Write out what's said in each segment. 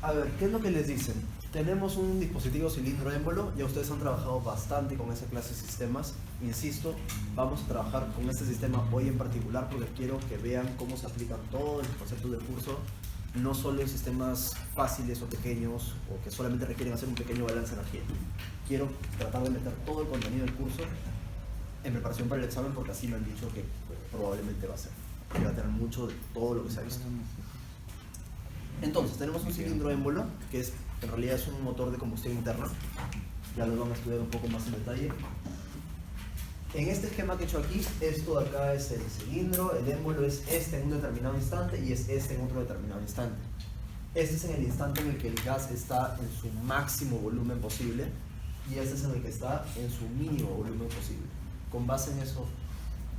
A ver, ¿qué es lo que les dicen? Tenemos un dispositivo cilindro émbolo, ya ustedes han trabajado bastante con esa clase de sistemas. Insisto, vamos a trabajar con este sistema hoy en particular porque quiero que vean cómo se aplican todos los conceptos del curso, no solo en sistemas fáciles o pequeños o que solamente requieren hacer un pequeño balance de energía. Quiero tratar de meter todo el contenido del curso en preparación para el examen porque así me han dicho que probablemente va a ser. Que va a tener mucho de todo lo que se ha visto. Entonces, tenemos un cilindro émbolo, que en realidad es un motor de combustión interna. Ya lo vamos a estudiar un poco más en detalle. En este esquema que he hecho aquí, esto de acá es el cilindro, el émbolo es este en un determinado instante y es este en otro determinado instante. Este es en el instante en el que el gas está en su máximo volumen posible y este es en el que está en su mínimo volumen posible. Con base en eso,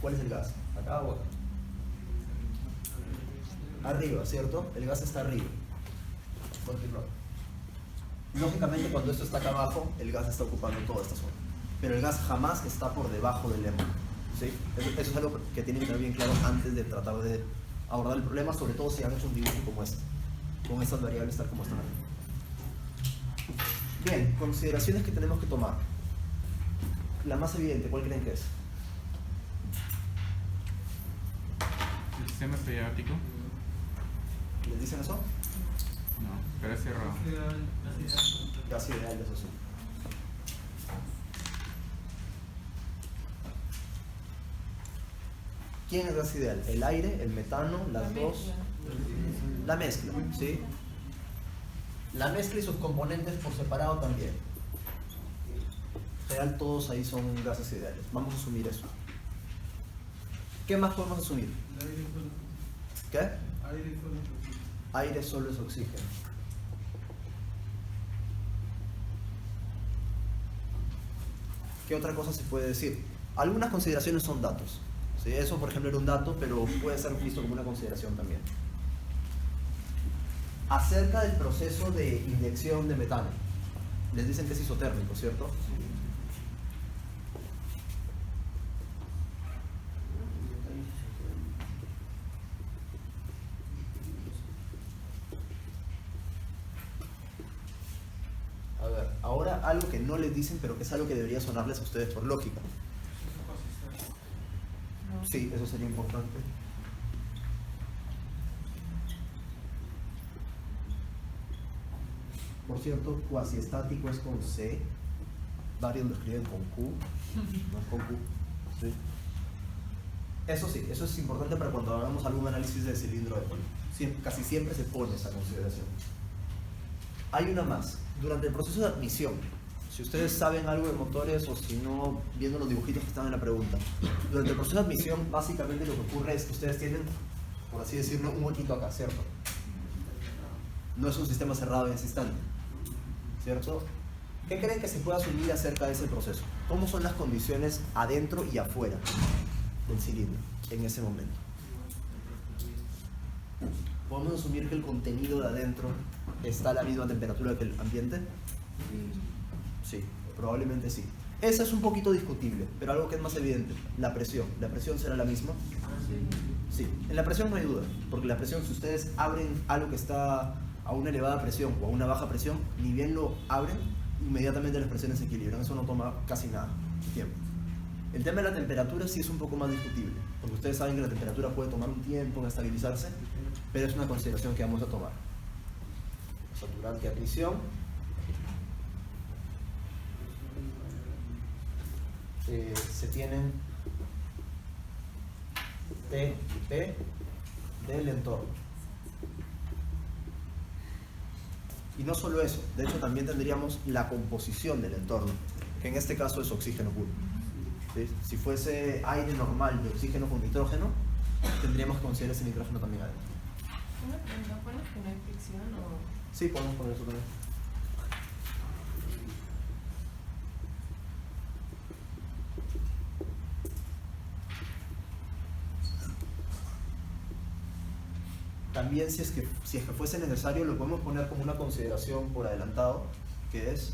¿cuál es el gas? ¿Acá o acá? Arriba, ¿cierto? El gas está arriba. Continuamos. Lógicamente, cuando esto está acá abajo, el gas está ocupando toda esta zona. Pero el gas jamás está por debajo del émbolo. ¿Sí? Eso es algo que tienen que tener bien claro antes de tratar de abordar el problema, sobre todo si han hecho un dibujo como este, con estas variables tal como están aquí. Bien, consideraciones que tenemos que tomar. La más evidente, ¿cuál creen que es? ¿El sistema es periódico? ¿Les dicen eso? No, pero es cerrado. Gas ideal, eso sí. ¿Quién es gas ideal? ¿El aire, el metano, las dos? La mezcla, ¿sí? La mezcla y sus componentes por separado también. En general todos ahí son gases ideales. Vamos a asumir eso. ¿Qué más podemos asumir? ¿Qué? Aire solo es oxígeno. ¿Qué otra cosa se puede decir? Algunas consideraciones son datos. ¿Sí? Eso, por ejemplo, era un dato, pero puede ser visto como una consideración también. Acerca del proceso de inyección de metano. Les dicen que es isotérmico, ¿cierto? A ver, ahora algo que no les dicen, pero que es algo que debería sonarles a ustedes por lógica. Sí, eso sería importante. Por cierto, cuasiestático es con C. Varios lo escriben con Q. No es con Q. ¿Sí? Sí, eso es importante para cuando hagamos algún análisis de cilindro de émbolo. Casi siempre se pone esa consideración. Hay una más. Durante el proceso de admisión, si ustedes saben algo de motores o si no, viendo los dibujitos que están en la pregunta, durante el proceso de admisión, básicamente lo que ocurre es que ustedes tienen, por así decirlo, un huequito acá, ¿cierto? No es un sistema cerrado en ese instante, ¿cierto? ¿Qué creen que se puede asumir acerca de ese proceso? ¿Cómo son las condiciones adentro y afuera del cilindro en ese momento? ¿Podemos asumir que el contenido de adentro está a la misma temperatura que el ambiente? Sí, probablemente sí. Esa es un poquito discutible, pero algo que es más evidente, la presión. ¿La presión será la misma? Sí, en la presión no hay duda, porque la presión, si ustedes abren algo que está a una elevada presión o a una baja presión, ni bien lo abren, inmediatamente las presiones se equilibran. Eso no toma casi nada de tiempo. El tema de la temperatura sí es un poco más discutible, porque ustedes saben que la temperatura puede tomar un tiempo en estabilizarse, pero es una consideración que vamos a tomar. Durante admisión, se tienen T y P del entorno. Y no solo eso, de hecho también tendríamos la composición del entorno, que en este caso es oxígeno puro. ¿Sí? Si fuese aire normal de oxígeno con nitrógeno, tendríamos que considerar ese nitrógeno también adentro. Una pregunta, ¿pones que no hay fricción o...? Sí, podemos poner eso también. También si es que fuese necesario lo podemos poner como una consideración por adelantado, que es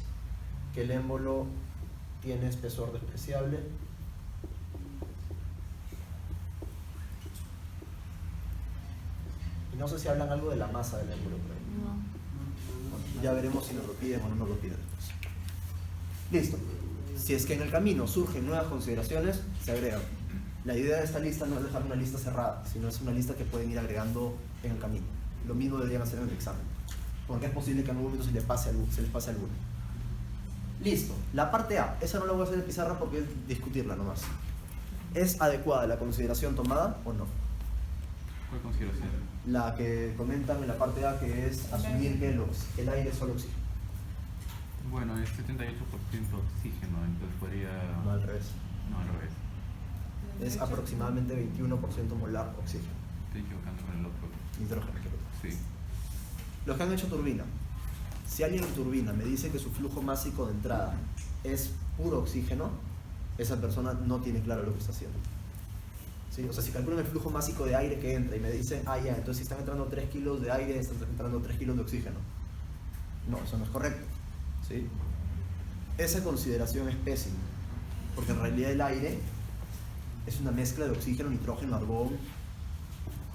que el émbolo tiene espesor despreciable y no sé si hablan algo de la masa del émbolo por ahí. No. Ya veremos si nos lo piden o no nos lo piden después. Listo. Si es que en el camino surgen nuevas consideraciones, se agregan. La idea de esta lista no es dejar una lista cerrada, sino es una lista que pueden ir agregando en el camino. Lo mismo deberían hacer en el examen, porque es posible que en algún momento se les pase alguno. Listo. La parte A, esa no la voy a hacer en pizarra porque es discutirla nomás. ¿Es adecuada la consideración tomada o no? ¿Cuál consideración? La que comentan en la parte A, que es asumir que el aire es solo oxígeno. Bueno, es 78% oxígeno, entonces podría... No, al revés. No, al revés. Es aproximadamente 21% molar oxígeno. Estoy equivocando con el otro. Nitrógeno, quiero Sí. decir. Los que han hecho turbina. Si alguien en turbina me dice que su flujo másico de entrada es puro oxígeno, esa persona no tiene claro lo que está haciendo. ¿Sí? O sea, si calculan el flujo másico de aire que entra y me dicen, ah, ya, entonces si están entrando 3 kilos de aire, están entrando 3 kilos de oxígeno. No, eso no es correcto. ¿Sí? Esa consideración es pésima, porque en realidad el aire es una mezcla de oxígeno, nitrógeno, argón,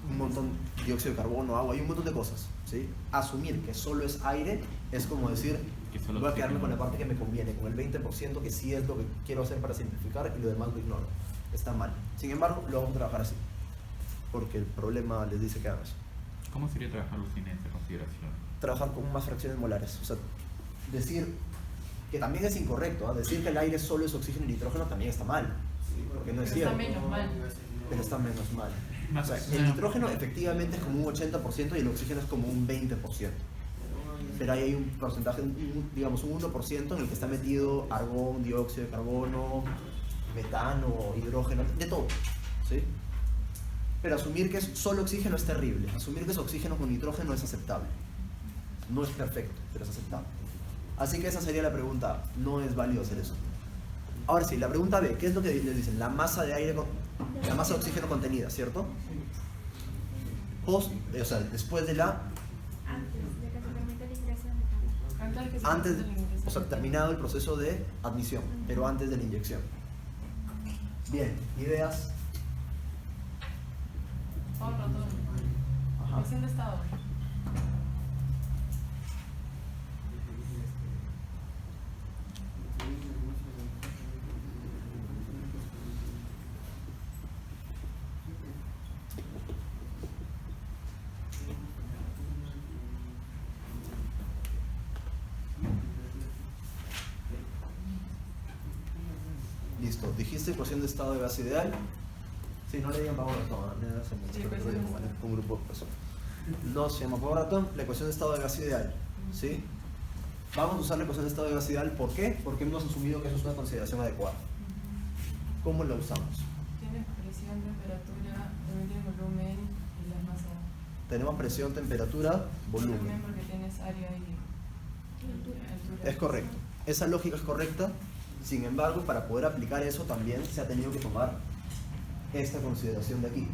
un montón de dióxido de carbono, agua, hay un montón de cosas. ¿Sí? Asumir que solo es aire es como decir, Que solo voy a quedarme oxígeno. con la parte que me conviene, con el 20% que sí es lo que quiero hacer para simplificar y lo demás lo ignoro. Está mal. Sin embargo, lo vamos a trabajar así, porque el problema les dice que hagan eso. ¿Cómo sería trabajarlo sin esa consideración? Trabajar con más fracciones molares. O sea, decir que también es incorrecto, ¿eh? Decir que el aire solo es oxígeno y nitrógeno también está mal, porque no es Pero cierto. está menos mal. Pero está menos mal. Más O sea, el nitrógeno efectivamente es como un 80% y el oxígeno es como un 20%. Pero ahí hay un porcentaje, digamos un 1% en el que está metido argón, dióxido de carbono, metano, hidrógeno, de todo. ¿Sí? Pero asumir que es solo oxígeno es terrible. Asumir que es oxígeno con nitrógeno es aceptable. No es perfecto, pero es aceptable. Así que esa sería la pregunta A. No es válido hacer eso. Ahora sí, la pregunta B, ¿qué es lo que les dicen? La masa de aire, la masa de oxígeno contenida, ¿cierto? O sea, después de la, antes, o sea, terminado el proceso de admisión, pero antes de la inyección. Bien, ideas. Ahorro todo. Ajá. Ecuación de estado. Listo, dijiste ecuación de estado de gas ideal. Sí, no le digan Pavo Ratón, Sí, ecuación de estado. un grupo de personas. No se llama Pavo Ratón, la ecuación de estado de gas ideal. ¿Sí? Vamos a usar la ecuación de estado de gas ideal, ¿por qué? Porque hemos asumido que eso es una consideración adecuada. ¿Cómo la usamos? Tienes presión, temperatura, también tienes volumen y las masas. Tenemos presión, temperatura, volumen. Volumen porque tienes área y altura. Es correcto. Esa lógica es correcta. Sin embargo, para poder aplicar eso también se ha tenido que tomar esta consideración de aquí.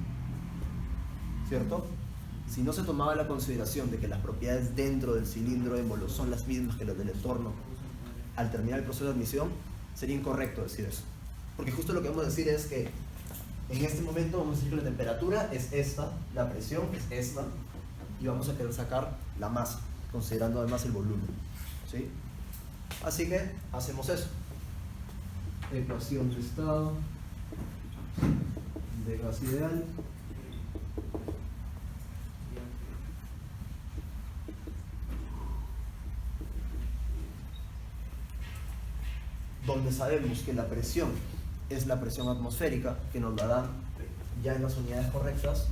¿Cierto? Si no se tomaba la consideración de que las propiedades dentro del cilindro émbolo son las mismas que las del entorno al terminar el proceso de admisión, sería incorrecto decir eso. Porque justo lo que vamos a decir es que en este momento vamos a decir que la temperatura es esta, la presión es esta, y vamos a querer sacar la masa, considerando además el volumen. ¿Sí? Así que hacemos eso. Ecuación de estado de gas ideal. Donde sabemos que la presión es la presión atmosférica, que nos la dan ya en las unidades correctas.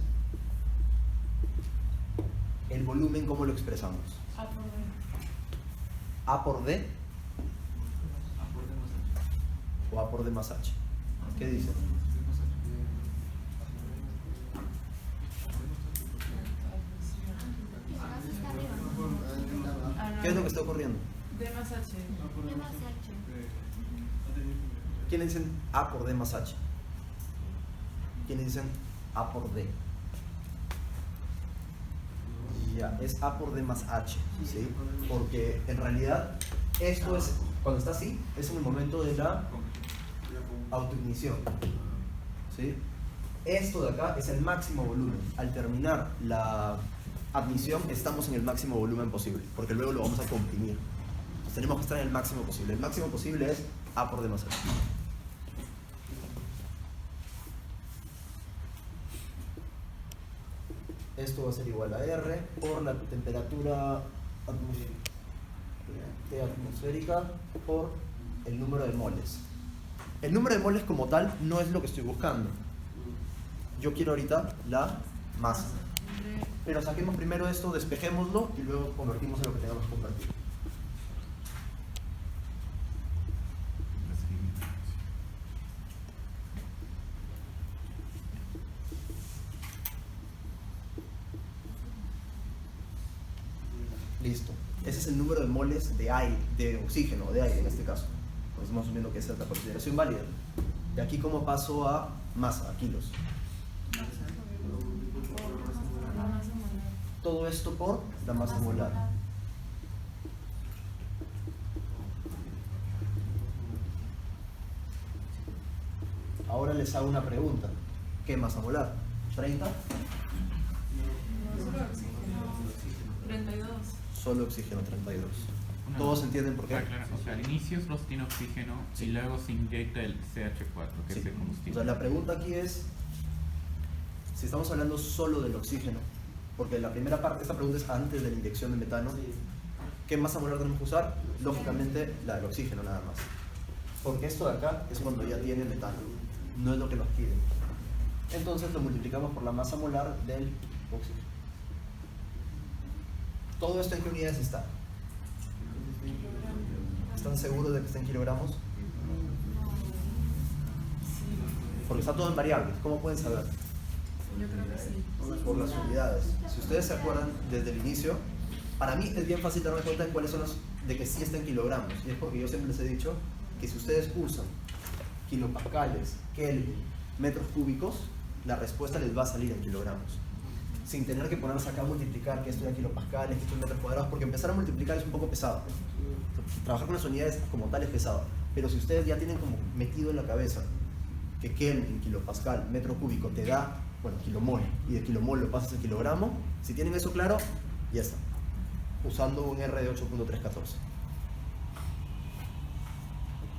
El volumen, ¿cómo lo expresamos? A por B. A por D o A por D más H. ¿Qué dicen? ¿Qué es lo que está ocurriendo? D más H. ¿Quiénes dicen A por D más H? ¿Quiénes dicen A por D? Ya, es A por D más H, ¿sí? Porque en realidad esto es, cuando está así, es en el momento de la autoignición, ¿sí? Esto de acá es el máximo volumen. Al terminar admisión estamos en el máximo volumen posible, porque luego lo vamos a comprimir. Entonces tenemos que estar en el máximo posible. El máximo posible es A por D más R. Esto va a ser igual a R por la temperatura atmosférica por el número de moles. El número de moles como tal no es lo que estoy buscando. Yo quiero ahorita la masa. Pero saquemos primero esto, despejémoslo y luego convertimos en lo que tengamos que convertir. Listo. Ese es el número de moles de aire, de oxígeno, de aire en este caso. Pues estamos asumiendo que esa es la consideración válida. De aquí, ¿cómo paso a masa, a kilos? Todo esto por la masa molar. Ahora les hago una pregunta. ¿Qué masa molar? ¿30? No, solo oxígeno. 32. Solo oxígeno, 32. Una- ¿Todos entienden por qué? Claro, o sea, al inicio solo se tiene oxígeno Sí. y luego se inyecta el CH4, que Sí. es el O combustible. sea, la pregunta aquí es, si estamos hablando solo del oxígeno, porque la primera parte, esta pregunta es antes de la inyección de metano, ¿qué masa molar tenemos que usar? Lógicamente la del oxígeno nada más. Porque esto de acá es cuando ya tiene metano, no es lo que nos pide. Entonces lo multiplicamos por la masa molar del oxígeno. ¿Todo esto en qué unidades está? ¿Están seguros de que está en kilogramos? Sí. Porque está todo en variables. ¿Cómo pueden saber? Yo creo que sí. Por las unidades. Si ustedes se acuerdan desde el inicio, para mí es bien fácil darme cuenta de cuáles son los de que sí está en kilogramos. Y es porque yo siempre les he dicho que si ustedes usan kilopascales, Kelvin, metros cúbicos, la respuesta les va a salir en kilogramos. Sin tener que ponerse acá a multiplicar que esto era kilopascales, que esto es metros cuadrados, porque empezar a multiplicar es un poco pesado. Trabajar con las unidades como tal es pesado. Pero si ustedes ya tienen como metido en la cabeza que Kelvin, kilopascal, metro cúbico te da, bueno, kilomol, y de kilomol lo pasas a kilogramo, si tienen eso claro, ya está. Usando un R de 8.314.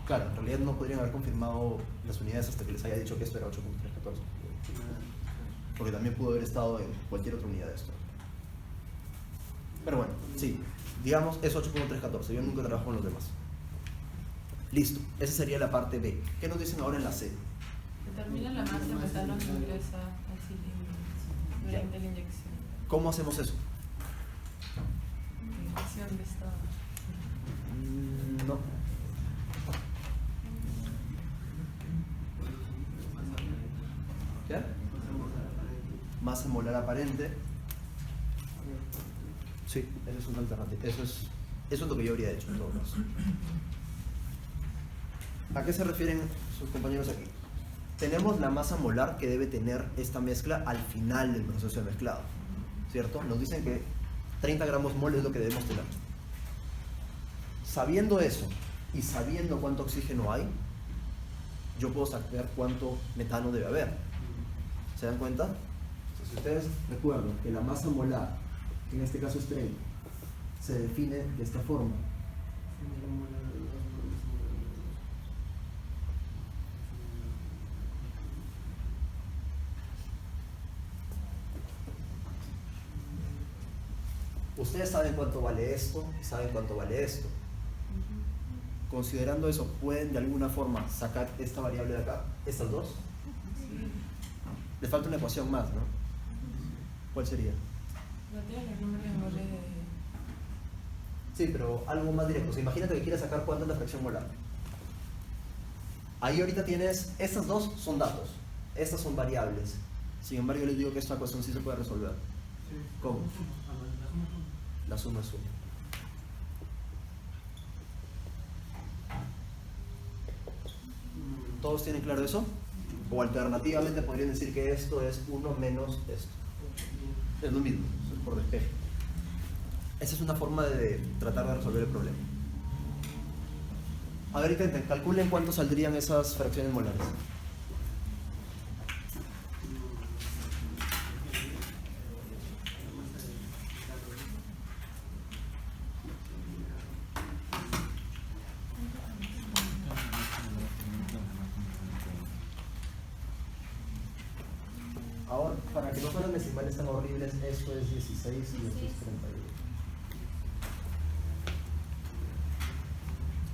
Claro, en realidad no podrían haber confirmado las unidades hasta que les haya dicho que esto era 8.314. Porque también pudo haber estado en cualquier otra unidad de esto. Pero bueno, sí, digamos es 8.314, yo nunca trabajo con los demás. Listo, esa sería la parte B. ¿Qué nos dicen ahora en la C? Determina la masa de metano que ingresa al cilindro durante la inyección. ¿Cómo hacemos eso? Inyección de estado. No. ¿Qué? Masa molar aparente. Sí, esa es una alternativa. Eso es lo que yo habría hecho en todo caso. ¿A qué se refieren sus compañeros aquí? Tenemos la masa molar que debe tener esta mezcla al final del proceso de mezclado, ¿cierto? Nos dicen que 30 gramos mol es lo que debemos tener. Sabiendo eso y sabiendo cuánto oxígeno hay, yo puedo saber cuánto metano debe haber. ¿Se dan cuenta? Entonces, si ustedes recuerdan que la masa molar, que en este caso es 30, se define de esta forma. Ustedes saben cuánto vale esto y saben cuánto vale esto. Considerando eso, ¿pueden de alguna forma sacar esta variable de acá? ¿Estas dos? Sí. Le falta una ecuación más, ¿no? ¿Cuál sería? No tienes el número de moles de... Sí, pero algo más directo. O sea, imagínate que quieres sacar cuánto es la fracción molar. Ahí ahorita tienes, estas dos son datos, estas son variables. Sin embargo, yo les digo que esta ecuación sí se puede resolver. ¿Cómo? La suma es 1. ¿Todos tienen claro eso? O alternativamente podrían decir que esto es 1 menos esto. Es lo mismo, es por despeje. Esa es una forma de tratar de resolver el problema. A ver, intenten, calculen cuánto saldrían esas fracciones molares. que no son las decimales tan horribles, esto es 16 y esto es 31.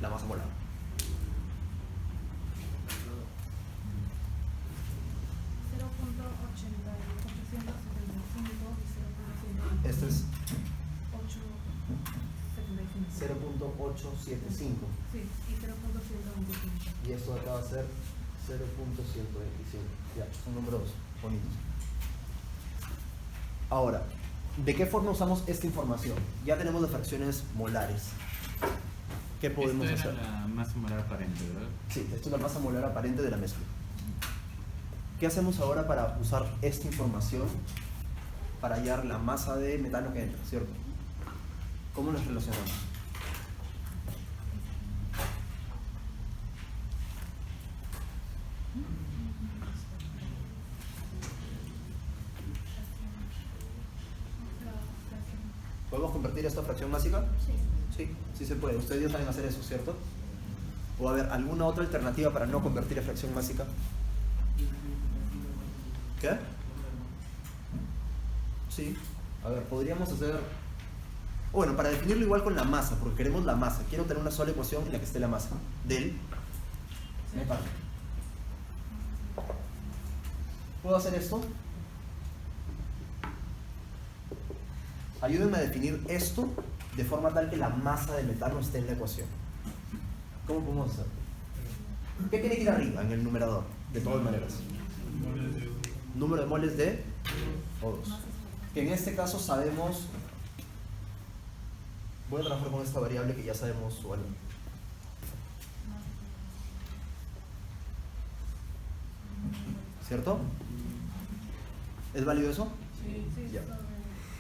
La masa molar. Esto es 0.875. Sí, y 0.125. Y esto acá va a ser 0.125. Ya, son números bonitos. Ahora, ¿de qué forma usamos esta información? Ya tenemos las fracciones molares. ¿Qué podemos Esto hacer? era la masa molar aparente, ¿verdad? Sí, esto es la masa molar aparente de la mezcla. ¿Qué hacemos ahora para usar esta información para hallar la masa de metano que entra, cierto? ¿Cómo nos relacionamos? ¿Podemos convertir esta fracción másica? Sí, sí se puede. Ustedes ya saben hacer eso, ¿cierto? ¿O haber alguna otra alternativa para no convertir a fracción másica? ¿Qué? Sí. A ver, podríamos hacer... Bueno, para definirlo igual con la masa, porque queremos la masa. Quiero tener una sola ecuación en la que esté la masa del metano. ¿Puedo hacer esto? Ayúdenme a definir esto de forma tal que la masa del metano esté en la ecuación. ¿Cómo podemos hacer? ¿Qué tiene que ir arriba en el numerador? De todas maneras. Número de moles de O2. Que en este caso sabemos... Voy a trabajar con esta variable que ya sabemos su valor. ¿Cierto? ¿Es válido eso? Sí, sí. Ya.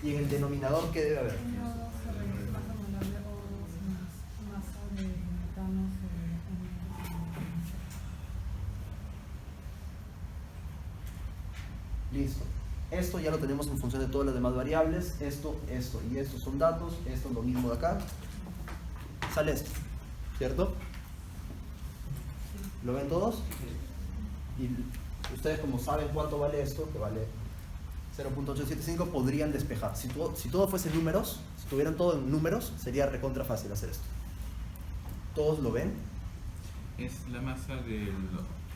¿Y en el denominador qué debe haber? Masa molar de O2 más masa de metano. Listo. Esto ya lo tenemos en función de todas las demás variables. Esto y esto son datos. Esto es lo mismo de acá. Sale esto, ¿cierto? ¿Lo ven todos? Y ustedes, como saben cuánto vale esto, que vale 0.875, podrían despejar. Si todo fuese números, si tuvieran todo en números, sería recontra fácil hacer esto. ¿Todos lo ven? Es la masa del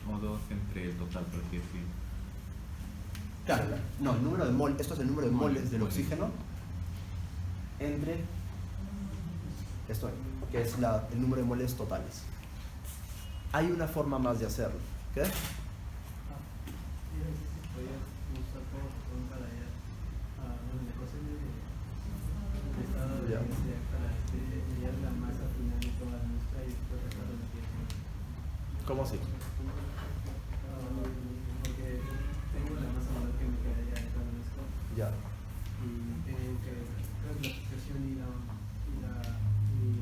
O2 entre el total, por así decirlo. Claro, no, el número de mol, esto es el número de moles del Moles. oxígeno entre esto, que es el número de moles totales. Hay una forma más de hacerlo. ¿Qué? Ya. ¿Cómo así? Porque tengo la masa molar que me quedaría de todo esto Ya. y tengo que la expresión y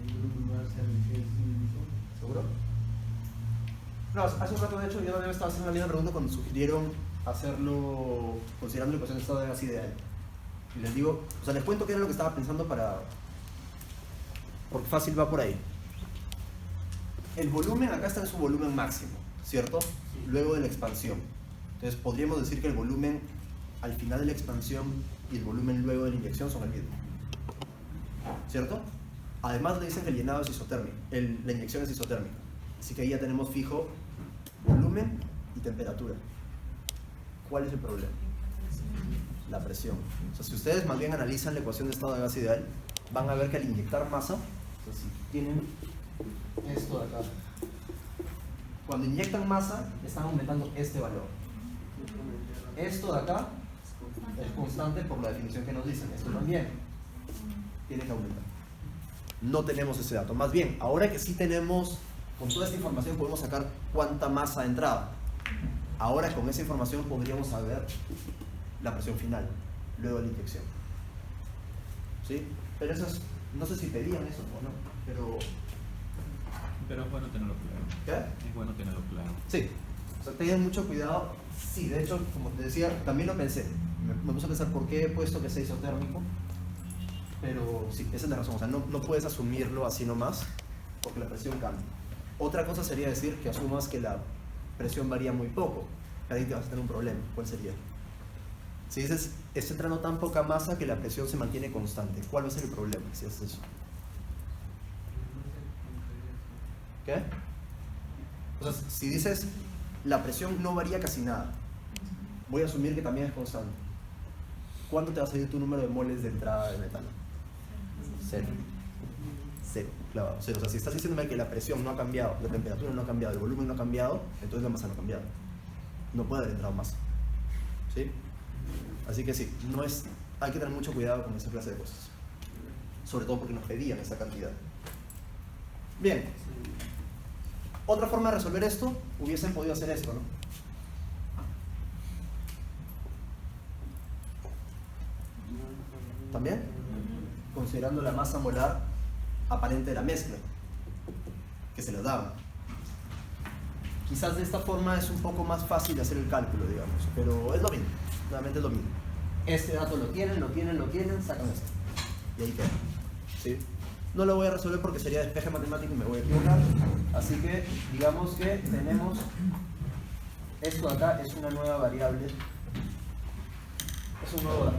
el grupo molar sean el mismo. ¿Seguro? No, hace un rato de hecho yo también estaba haciendo la misma pregunta cuando sugirieron hacerlo considerando la ecuación de estado de gas ideal. Y les digo, o sea, les cuento qué era lo que estaba pensando porque fácil va por ahí. El volumen acá está en su volumen máximo, ¿cierto? Luego de la expansión. Entonces podríamos decir que el volumen al final de la expansión y el volumen luego de la inyección son el mismo, ¿cierto? Además le dicen que el llenado es isotérmico, la inyección es isotérmica. Así que ahí ya tenemos fijo volumen y temperatura. ¿Cuál es el problema? La presión. O sea, si ustedes más bien analizan la ecuación de estado de gas ideal, van a ver que al inyectar masa, o sea, si tienen esto de acá, cuando inyectan masa, están aumentando este valor. Esto de acá es constante por la definición que nos dicen. Esto también tiene que aumentar. No tenemos ese dato. Más bien, ahora que sí tenemos, con toda esta información podemos sacar cuánta masa ha entrado. Ahora con esa información podríamos saber la presión final, luego de la inyección. ¿Sí? Pero eso es, no sé si pedían eso o no, Pero es bueno tenerlo claro. ¿Qué? Es bueno tenerlo claro. Sí, o sea, tengan mucho cuidado. Sí, de hecho, como te decía, también lo pensé. Me puse a pensar por qué he puesto que sea isotérmico. Pero sí, esa es la razón. O sea, no puedes asumirlo así nomás, porque la presión cambia. Otra cosa sería decir que asumas que la presión varía muy poco. Ahí te vas a tener un problema. ¿Cuál sería? Si dices, está entrando tan poca masa que la presión se mantiene constante, ¿cuál va a ser el problema si haces eso? ¿Qué? O sea, si dices, la presión no varía casi nada, voy a asumir que también es constante. ¿Cuánto te va a salir tu número de moles de entrada de metano? Cero. Cero, claro, cero. O sea, si estás diciéndome que la presión no ha cambiado, la temperatura no ha cambiado, el volumen no ha cambiado, entonces la masa no ha cambiado. No puede haber entrado masa. ¿Sí? Así que sí, hay que tener mucho cuidado con esa clase de cosas. Sobre todo porque nos pedían esa cantidad. Bien. Otra forma de resolver esto, hubiesen podido hacer esto, ¿no? ¿También? Considerando la masa molar aparente de la mezcla que se les daba. Quizás de esta forma es un poco más fácil de hacer el cálculo, digamos, pero es lo mismo, realmente es lo mismo. Este dato lo tienen, sacan esto. Y ahí queda. ¿Sí? No lo voy a resolver porque sería despeje matemático y me voy a equivocar. Así que digamos que tenemos esto de acá, es una nueva variable. Es un nuevo dato.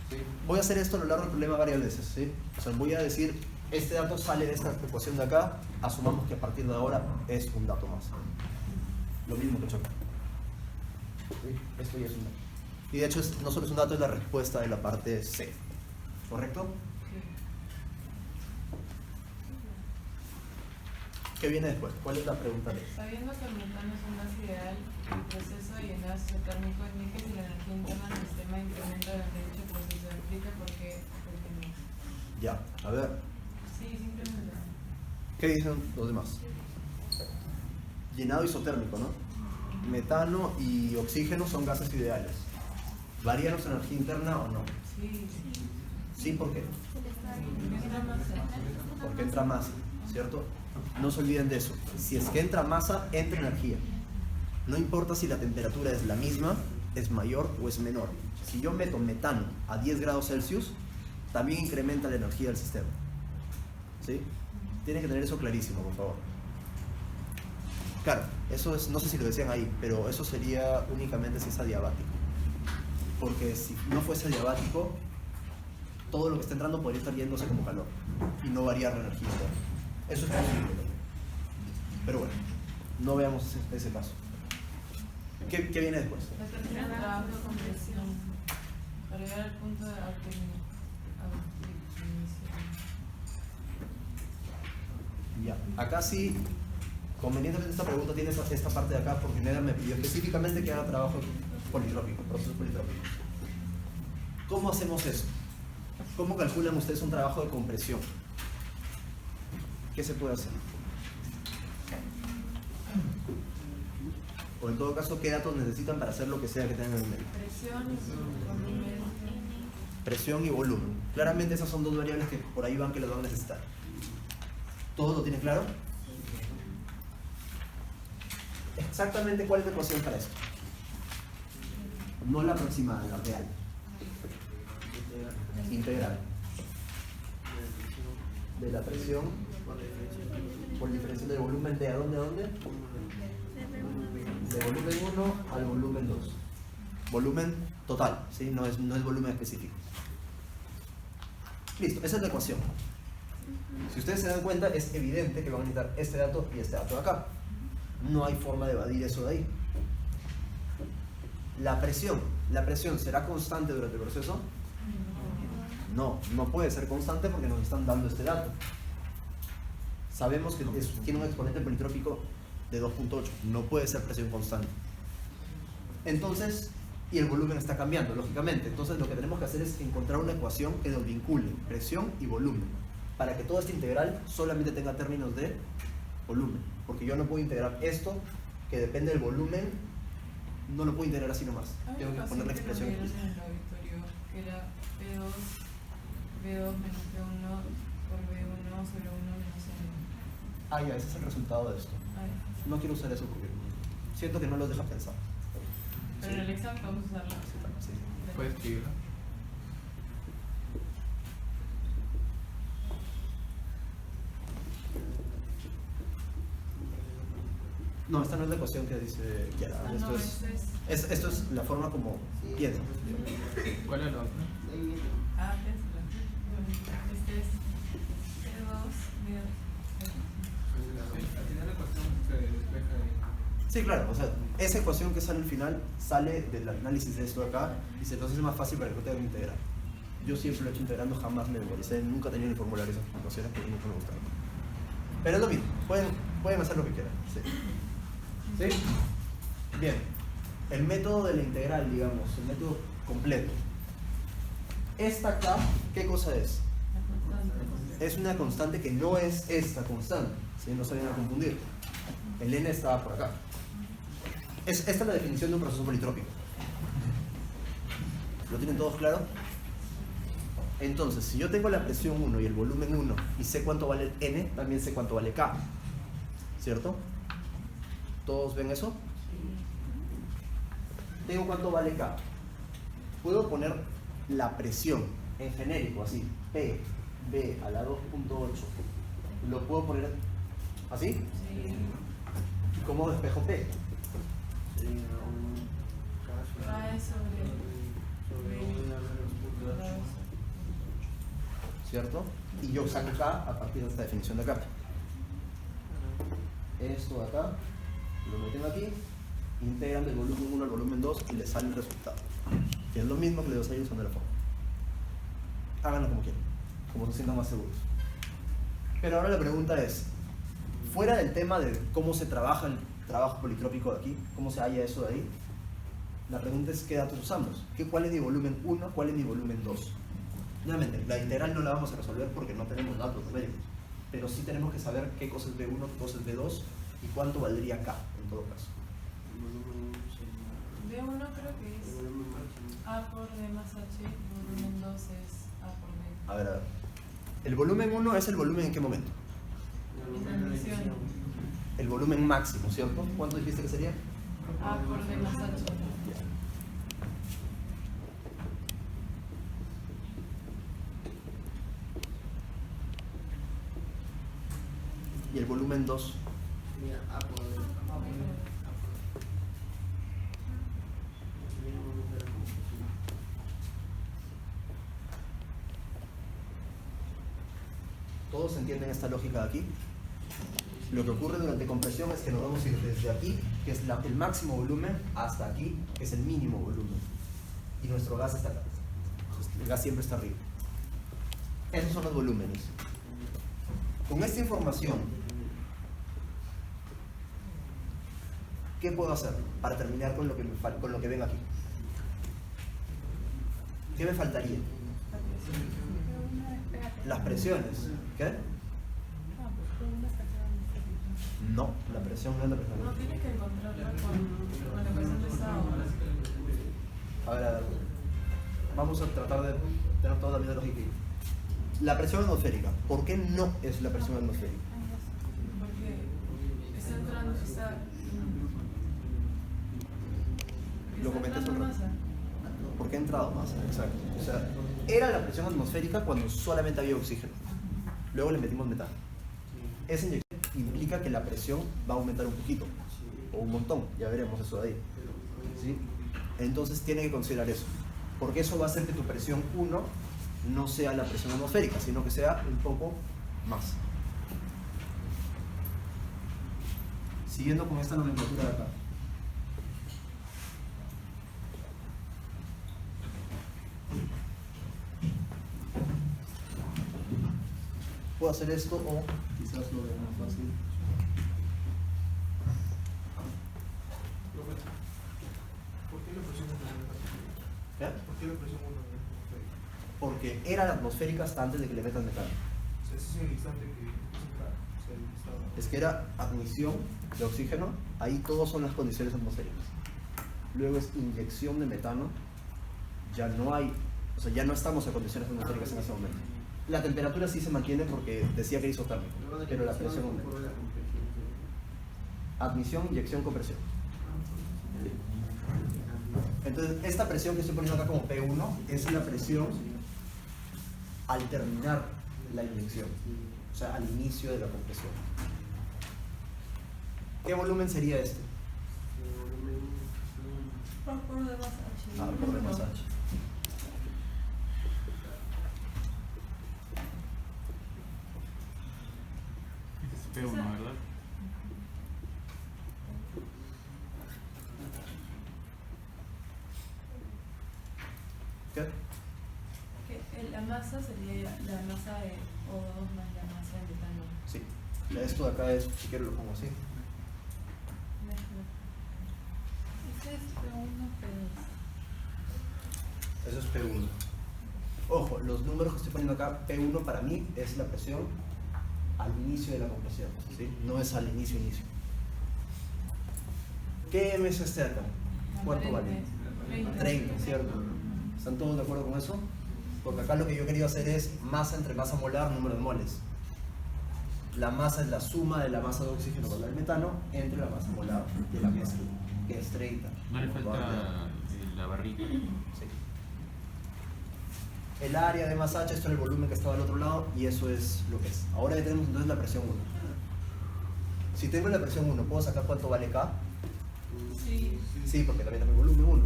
¿Sí? Voy a hacer esto a lo largo del problema varias veces. ¿Sí? O sea, voy a decir, este dato sale de esta ecuación de acá, asumamos que a partir de ahora es un dato más. Lo mismo que he hecho acá. ¿Sí? Esto ya es un dato. Y de hecho no solo es un dato, es la respuesta de la parte C. ¿Correcto? ¿Qué viene después? ¿Cuál es la pregunta de? Sabiendo que el metano es un gas ideal, el proceso de llenado térmico indica si la energía interna del sistema incrementa durante dicho proceso. Explica por qué no. Ya, a ver. Sí, simplemente. ¿Qué dicen los demás? Llenado isotérmico, ¿no? Metano y oxígeno son gases ideales. ¿Varían su energía interna o no? Sí. Sí, ¿por qué? Entra masa. Porque entra masa, ¿cierto? No se olviden de eso. Si es que entra masa, entra energía. No importa si la temperatura es la misma, es mayor o es menor. Si yo meto metano a 10 grados Celsius, también incrementa la energía del sistema. ¿Sí? Tienen que tener eso clarísimo, por favor. Claro, eso es, no sé si lo decían ahí, pero eso sería únicamente si es adiabático. Porque si no fuese adiabático, todo lo que está entrando podría estar yéndose como calor y no variar la energía. Eso es posible. Pero bueno, no veamos ese caso. ¿Qué viene después? La tercera trabajo de compresión para llegar al punto de autoignición. Ya, acá sí, convenientemente esta pregunta tiene esta parte de acá porque Neda me pidió específicamente que haga trabajo politrópico, procesos politrópicos. ¿Cómo hacemos eso? ¿Cómo calculan ustedes un trabajo de compresión? ¿Qué se puede hacer? O en todo caso, ¿qué datos necesitan para hacer lo que sea que tengan en medio? Presión y volumen. Presión y volumen. Claramente esas son dos variables que por ahí van que las van a necesitar. ¿Todo lo tiene claro? Exactamente cuál es la ecuación para esto. No la aproximada, la real. Integral. De la presión por diferenciación del volumen de ¿a dónde a dónde? De volumen 1 al volumen 2. Volumen total, ¿sí? No es volumen específico. Listo, esa es la ecuación. Si ustedes se dan cuenta, es evidente que van a necesitar este dato y este dato de acá. No hay forma de evadir eso de ahí. La presión ¿será constante durante el proceso? No puede ser constante porque nos están dando este dato. Sabemos que tiene un exponente politrópico de 2.8, no puede ser presión constante. Entonces, y el volumen está cambiando, lógicamente. Entonces lo que tenemos que hacer es encontrar una ecuación que nos vincule presión y volumen, para que toda esta integral solamente tenga términos de volumen. Porque yo no puedo integrar esto, que depende del volumen, no lo puedo integrar así nomás. Tengo que poner la expresión en aquí. el laboratorio, que era B2 menos B1 por B1 sobre 1 menos N. Ah, ya, ese es el resultado de esto. No quiero usar eso porque siento que no los deja pensar. Pero en el examen vamos a usarlo. Sí. ¿Puedes escribirlo? No, esta no es la ecuación que dice Kiara. Ah, Esto no, es, este es. esto es la forma como piensa. ¿Cuál es la otra? Ah, este es T2 medio. Al final la ecuación se despeja de... Sí, claro, o sea, esa ecuación que sale al final sale del análisis de esto de acá y entonces es más fácil para que no tenga que integrar. Yo siempre lo he hecho integrando, jamás me memoricé, nunca he tenido ni formulario esas ecuaciones porque nunca me gustaron. Pero es lo mismo, pueden hacer lo que quieran. Sí. ¿Sí? Bien, el método de la integral, digamos, el método completo. Esta acá, ¿qué cosa es? Es una constante que no es esta constante, ¿sí? No se vayan a confundir. El n estaba por acá. Esta es la definición de un proceso politrópico. ¿Lo tienen todos claro? Entonces, si yo tengo la presión 1 y el volumen 1 y sé cuánto vale el n, también sé cuánto vale k. ¿Cierto? ¿Todos ven eso? Tengo cuánto vale k. Puedo poner la presión en genérico, así. P, B a la 2.8. Lo puedo poner así. Sí. ¿Y cómo despejo P? Cae sobre ¿Cierto? Y yo saco K a partir de esta definición de acá. Esto de acá, lo meten aquí, integran del volumen 1 al volumen 2 y les sale el resultado. Que es lo mismo que le doy ahí usando la forma. Háganlo como quieran, como se sientan más seguros. Pero ahora la pregunta es, fuera del tema de cómo se trabaja el trabajo politrópico de aquí, cómo se halla eso de ahí, la pregunta es qué datos usamos. ¿Cuál es mi volumen 1? ¿Cuál es mi volumen 2? Nuevamente, la integral no la vamos a resolver porque no tenemos datos numéricos, pero sí tenemos que saber qué cosa es B1, qué cosa es B2 y cuánto valdría K en todo caso. B1 creo que es A por D más H, volumen 2 es A por D. A ver. El volumen 1 es el volumen en qué momento? En transmisión. El volumen máximo, ¿cierto? ¿Cuánto dijiste que sería? A por D más H. Y el volumen 2. ¿Todos entienden esta lógica de aquí? Lo que ocurre durante compresión es que nos vamos a ir desde aquí, que es el máximo volumen, hasta aquí, que es el mínimo volumen. Y nuestro gas está acá. El gas siempre está arriba. Esos son los volúmenes. Con esta información, ¿qué puedo hacer para terminar con lo que ven aquí? ¿Qué me faltaría? Las presiones. ¿Qué? No, la presión no es la presión. No tiene que encontrarla con la ecuación de Sao. A ver, vamos a tratar de tener toda la misma lógica. La presión atmosférica. ¿Por qué no es la presión atmosférica? Porque está entrando, Lo comenté hace un rato. masa. ¿Por qué ha entrado masa? Exacto. O sea, era la presión atmosférica cuando solamente había oxígeno. Luego le metimos metano. Esa inyección implica que la presión va a aumentar un poquito, o un montón, ya veremos eso de ahí. ¿Sí? Entonces tiene que considerar eso, porque eso va a hacer que tu presión 1 no sea la presión atmosférica, sino que sea un poco más. Siguiendo con esta nomenclatura de acá. Puedo hacer esto o quizás lo vea más fácil. ¿Por qué la presión ¿Qué? ¿Por qué la presión Porque era la atmosférica hasta antes de que le metan metano. O sea, ese es el instante que estaba. Es que era admisión de oxígeno, ahí todos son las condiciones atmosféricas. Luego es inyección de metano, ya no hay, o sea, ya no estamos en condiciones atmosféricas en ese momento. La temperatura sí se mantiene porque decía que era isotérmico, pero la presión aumenta. Admisión, inyección, compresión. Entonces, esta presión que estoy poniendo acá como P1 es la presión al terminar la inyección, o sea, al inicio de la compresión. ¿Qué volumen sería este? Por de más H. Ah, por D más H. Es P1, ¿verdad? ¿Qué? La masa sería la masa de O2 más la masa de metano. Sí. Esto de acá es, si quiero lo pongo así. Este es P1, P2. Eso es P1. Ojo, los números que estoy poniendo acá, P1 para mí es la presión al inicio de la compresión, ¿sí? No es al inicio. ¿Qué M es este de acá? ¿Cuánto vale? 30, ¿cierto? ¿Están todos de acuerdo con eso? Porque acá lo que yo quería hacer es masa entre masa molar, número de moles. La masa es la suma de la masa de oxígeno con la del metano entre la masa molar de la mezcla, que es 30. No le falta la barrita. Sí. El área de masa H, esto es el volumen que estaba al otro lado, y eso es lo que es. Ahora ya tenemos entonces la presión 1. Si tengo la presión 1, ¿puedo sacar cuánto vale K? Sí. Sí, porque también tengo el volumen 1.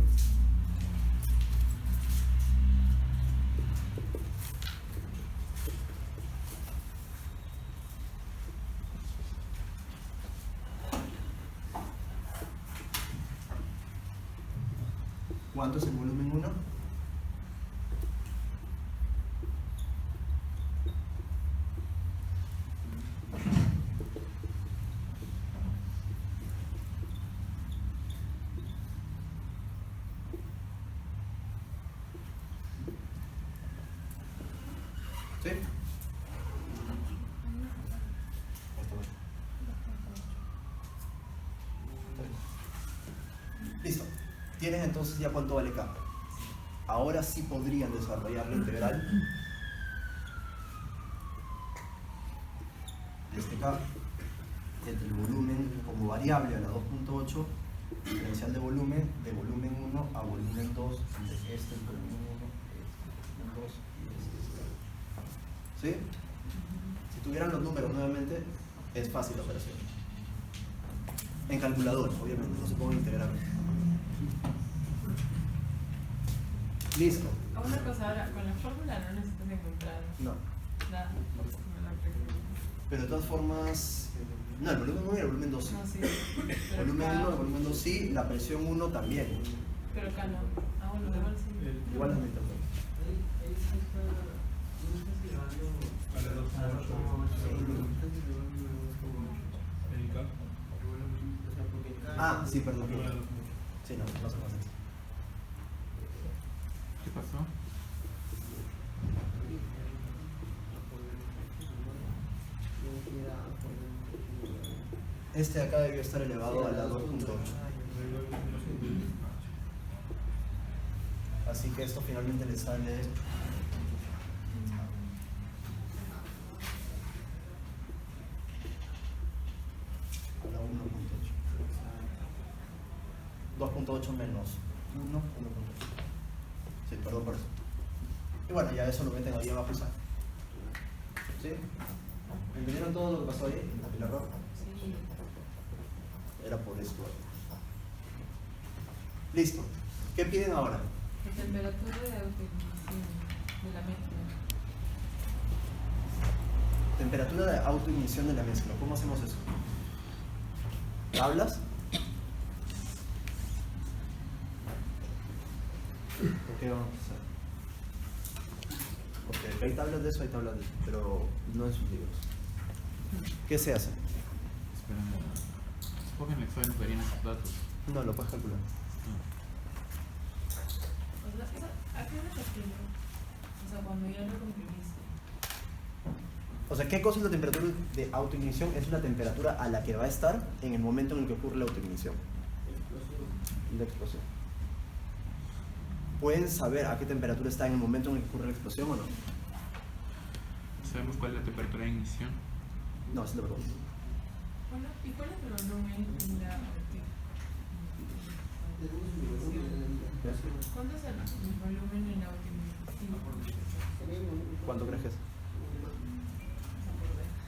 ¿Cuánto es el volumen 1? ¿Sí? Listo. Tienes entonces ya cuánto vale K. Ahora sí podrían desarrollar la integral de este K entre el volumen como variable a la 2.8, diferencial de volumen 1 a volumen 2, de este volumen 1, volumen 2 y este. ¿Sí? Si tuvieran los números nuevamente, es fácil la operación. En calculadora, obviamente, no se pueden integrar. Listo. Una cosa, ahora, con la fórmula no necesitas encontrar No. nada. Pero de todas formas, no, el volumen 1 y el volumen 2 sí. No, sí. Volumen 1 y el volumen 2 sí, la presión 1 también. Pero acá no. Ah, bueno, igual sí. Igual es mitad. Ah, sí, perdón. Sí, no se pasa. ¿Qué pasó? Este de acá debió estar elevado a la 2.8. Así que esto finalmente le sale a la 1.8. 2.8 menos 1, 1.8. Sí, perdón por eso. Y bueno, ya eso lo meten ahí abajo y sale. ¿Sí? ¿Entendieron todo lo que pasó ahí? ¿El error? Sí. Era por esto. Listo. ¿Qué piden ahora? La temperatura de autoignición de la mezcla. Temperatura de autoignición de la mezcla. ¿Cómo hacemos eso? ¿Tablas? ¿O qué vamos a hacer? Porque hay tablas de eso, hay tablas de eso, pero no en sus libros. ¿Qué se hace? Espera, supongo que en el examen nos darían esos datos. No, lo puedes calcular. O sea, ¿a qué me refiero? O sea, cuando ya lo comprimiste. O sea, ¿qué cosa es la temperatura de autoignición? Es la temperatura a la que va a estar en el momento en el que ocurre la autoignición. La explosión. ¿Pueden saber a qué temperatura está en el momento en el que ocurre la explosión o no? ¿Sabemos cuál es la temperatura de ignición? No, esa es la pregunta. Bueno, ¿y cuál es el volumen en la ¿Cuánto es el volumen en la autoignición? ¿Cuánto crees que es?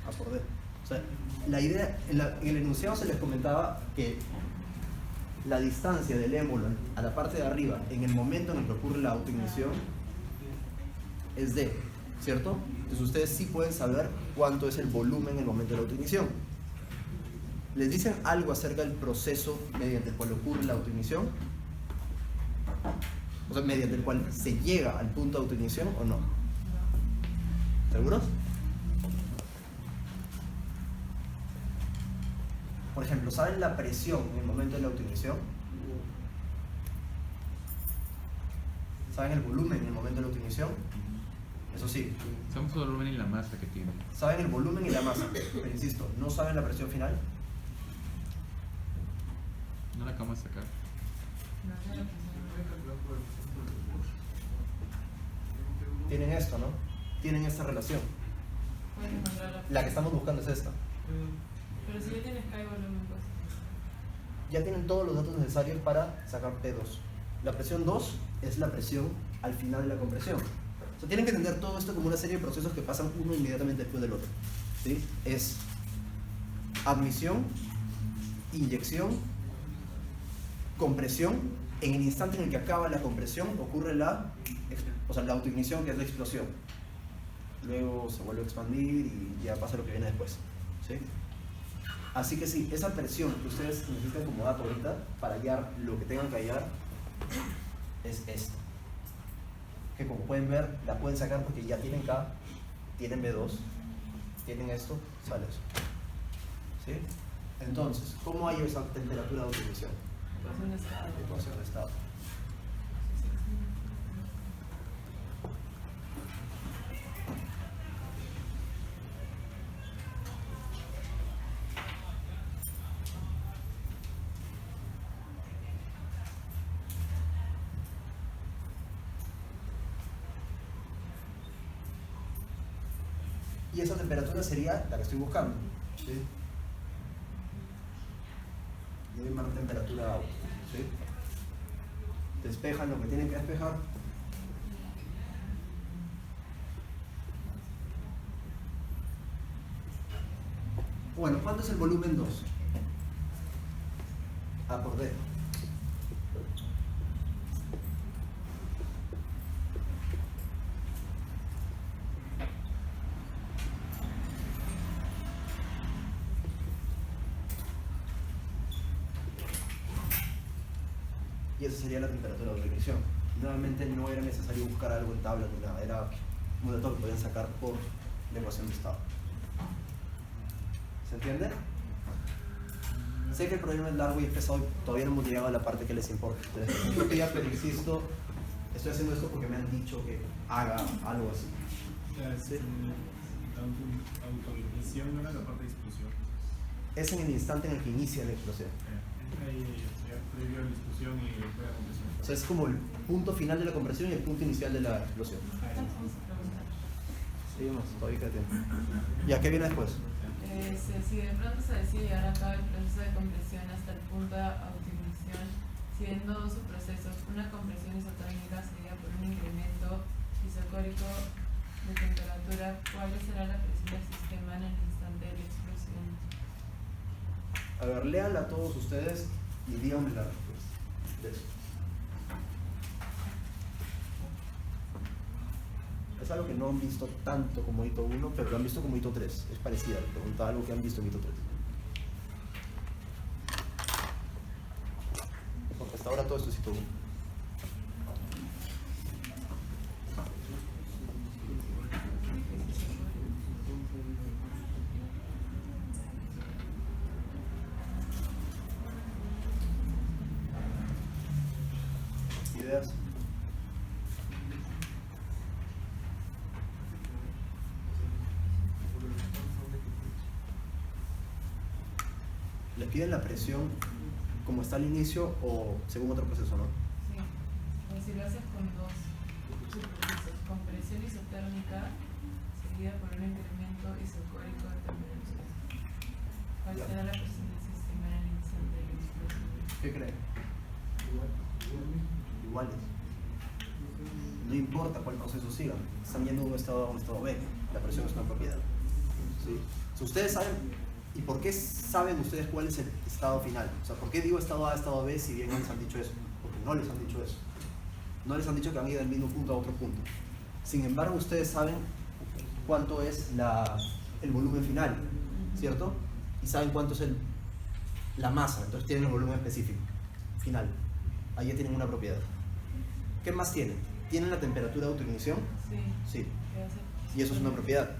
A por D. O sea, La idea, en el enunciado se les comentaba que la distancia del émbolo a la parte de arriba en el momento en el que ocurre la autoignición es D, ¿cierto? Entonces ustedes sí pueden saber cuánto es el volumen en el momento de la autoignición. ¿Les dicen algo acerca del proceso mediante el cual ocurre la autoignición? O sea, mediante el cual se llega al punto de autoignición o no. ¿Seguros? Por ejemplo, ¿saben la presión en el momento de la autoignición? ¿Saben el volumen en el momento de la autoignición? Eso sí. Sabemos el volumen y la masa que tiene. ¿Saben el volumen y la masa? Pero insisto, ¿no saben la presión final? No la acabamos de sacar. No sé lo que Tienen esto, ¿no? Tienen esta relación. puedes encontrar La que estamos buscando es esta. Pero si ya tienes K y volumen, pues. Ya tienen todos los datos necesarios para sacar P2. La presión 2 es la presión al final de la compresión. O sea, tienen que entender todo esto como una serie de procesos que pasan uno inmediatamente después del otro. ¿Sí? Es admisión, inyección, compresión. En el instante en el que acaba la compresión ocurre la autoignición, que es la explosión. Luego se vuelve a expandir y ya pasa lo que viene después. ¿Sí? Así que sí, esa presión que ustedes necesitan como dato ahorita para hallar lo que tengan que hallar es esta. Que como pueden ver, la pueden sacar porque ya tienen K, tienen B2, tienen esto, sale eso. ¿Sí? Entonces, ¿cómo hallo esa temperatura de autoignición? Ecuación de estado. Ecuación de estado. Y esa temperatura sería la que estoy buscando. ¿Sí? Y voy a llamar temperatura auto. ¿Sí? Despejan lo que tienen que despejar. Bueno, ¿cuánto es el volumen 2? A por D. Y esa sería la temperatura de autoignición. Nuevamente no era necesario buscar algo en tabla ni nada, era un dato que podían sacar por la ecuación de estado. ¿Se entiende? Sé que el problema es largo y es pesado y todavía no hemos llegado a la parte que les importa. Pero insisto, estoy haciendo esto porque me han dicho que haga algo así. ¿Sí? Autoignición no era la parte de explosión. Es en el instante en el que inicia la explosión. Entra ahí previo a la explosión y después de la compresión. O sea, es como el punto final de la compresión y el punto inicial de la explosión. Seguimos, todavía queda tiempo. ¿Y a qué viene después? Si de pronto se decide llevar a cabo el proceso de compresión hasta el punto de autoignición, siguiendo dos subprocesos, una compresión isotérmica seguida por un incremento isocórico de temperatura, ¿cuál será la presión del sistema en el instante de la explosión? A ver, léanla todos ustedes y díganme la respuesta de eso. Es algo que no han visto tanto como hito 1, pero lo han visto como hito 3. Es parecida, le preguntaba algo que han visto en hito 3. Porque hasta ahora todo esto es hito 1. ¿Ideas? ¿Les piden la presión como está al inicio o según otro proceso, no? Sí, pues si lo haces con dos subprocesos, compresión isotérmica seguida por un incremento isocórico de temperatura, ¿cuál será la presión del sistema en el instante de la explosión? ¿Qué creen? Iguales. No importa cuál proceso sigan, están yendo de un estado A a un estado B. La presión es una propiedad. ¿Sí? Si ustedes saben, ¿Y por qué saben ustedes cuál es el estado final? O sea, ¿por qué digo estado A, estado B si bien no les han dicho eso? Porque no les han dicho eso. No les han dicho que han ido del mismo punto a otro punto. Sin embargo, ustedes saben cuánto es el volumen final, ¿cierto? Y saben cuánto es la masa, entonces tienen el volumen específico, final. Ahí ya tienen una propiedad. ¿Qué más tienen? ¿Tienen la temperatura de autoignición? Sí. Sí. ¿Qué va a ser? Y eso es una propiedad,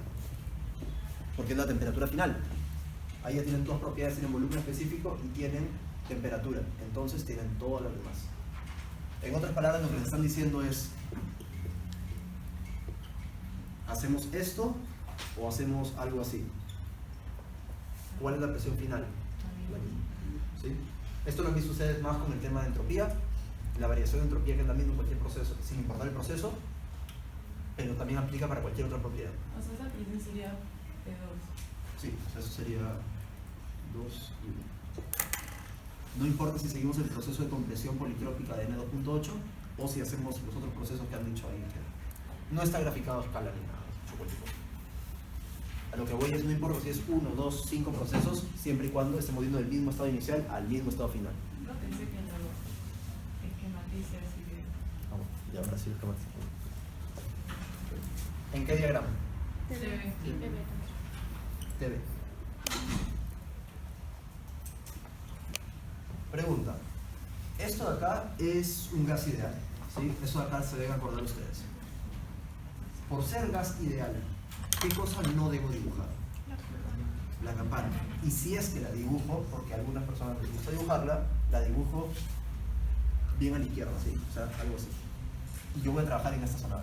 porque es la temperatura final. Ahí ya tienen dos propiedades, tienen volumen específico y tienen temperatura. Entonces tienen todas las demás. En otras palabras, lo que les están diciendo es: ¿hacemos esto o hacemos algo así? ¿Cuál es la presión final? ¿Sí? Esto lo han visto ustedes más con el tema de entropía, la variación de entropía, que es la misma en cualquier proceso, sin importar el proceso, pero también aplica para cualquier otra propiedad. O sea, esa presión sería P2. Sí, eso sería 2 y 1. No importa si seguimos el proceso de compresión politrópica de N2.8 o si hacemos los otros procesos que han dicho ahí. No está graficado a escala ni nada. A lo que voy es, no importa si es 1, 2, 5 procesos, siempre y cuando estemos moviendo del mismo estado inicial al mismo estado final. No pensé que lo esquematice así de... Vamos, ya ahora sí esquematice. ¿En qué diagrama? TV. TV. Pregunta. Esto de acá es un gas ideal, ¿sí? Eso de acá se deben acordar ustedes. Por ser gas ideal, ¿qué cosa no debo dibujar? La campana. Y si es que la dibujo, porque a algunas personas les gusta dibujarla, la dibujo bien a la izquierda, ¿sí? O sea, algo así. Y yo voy a trabajar en esta zona.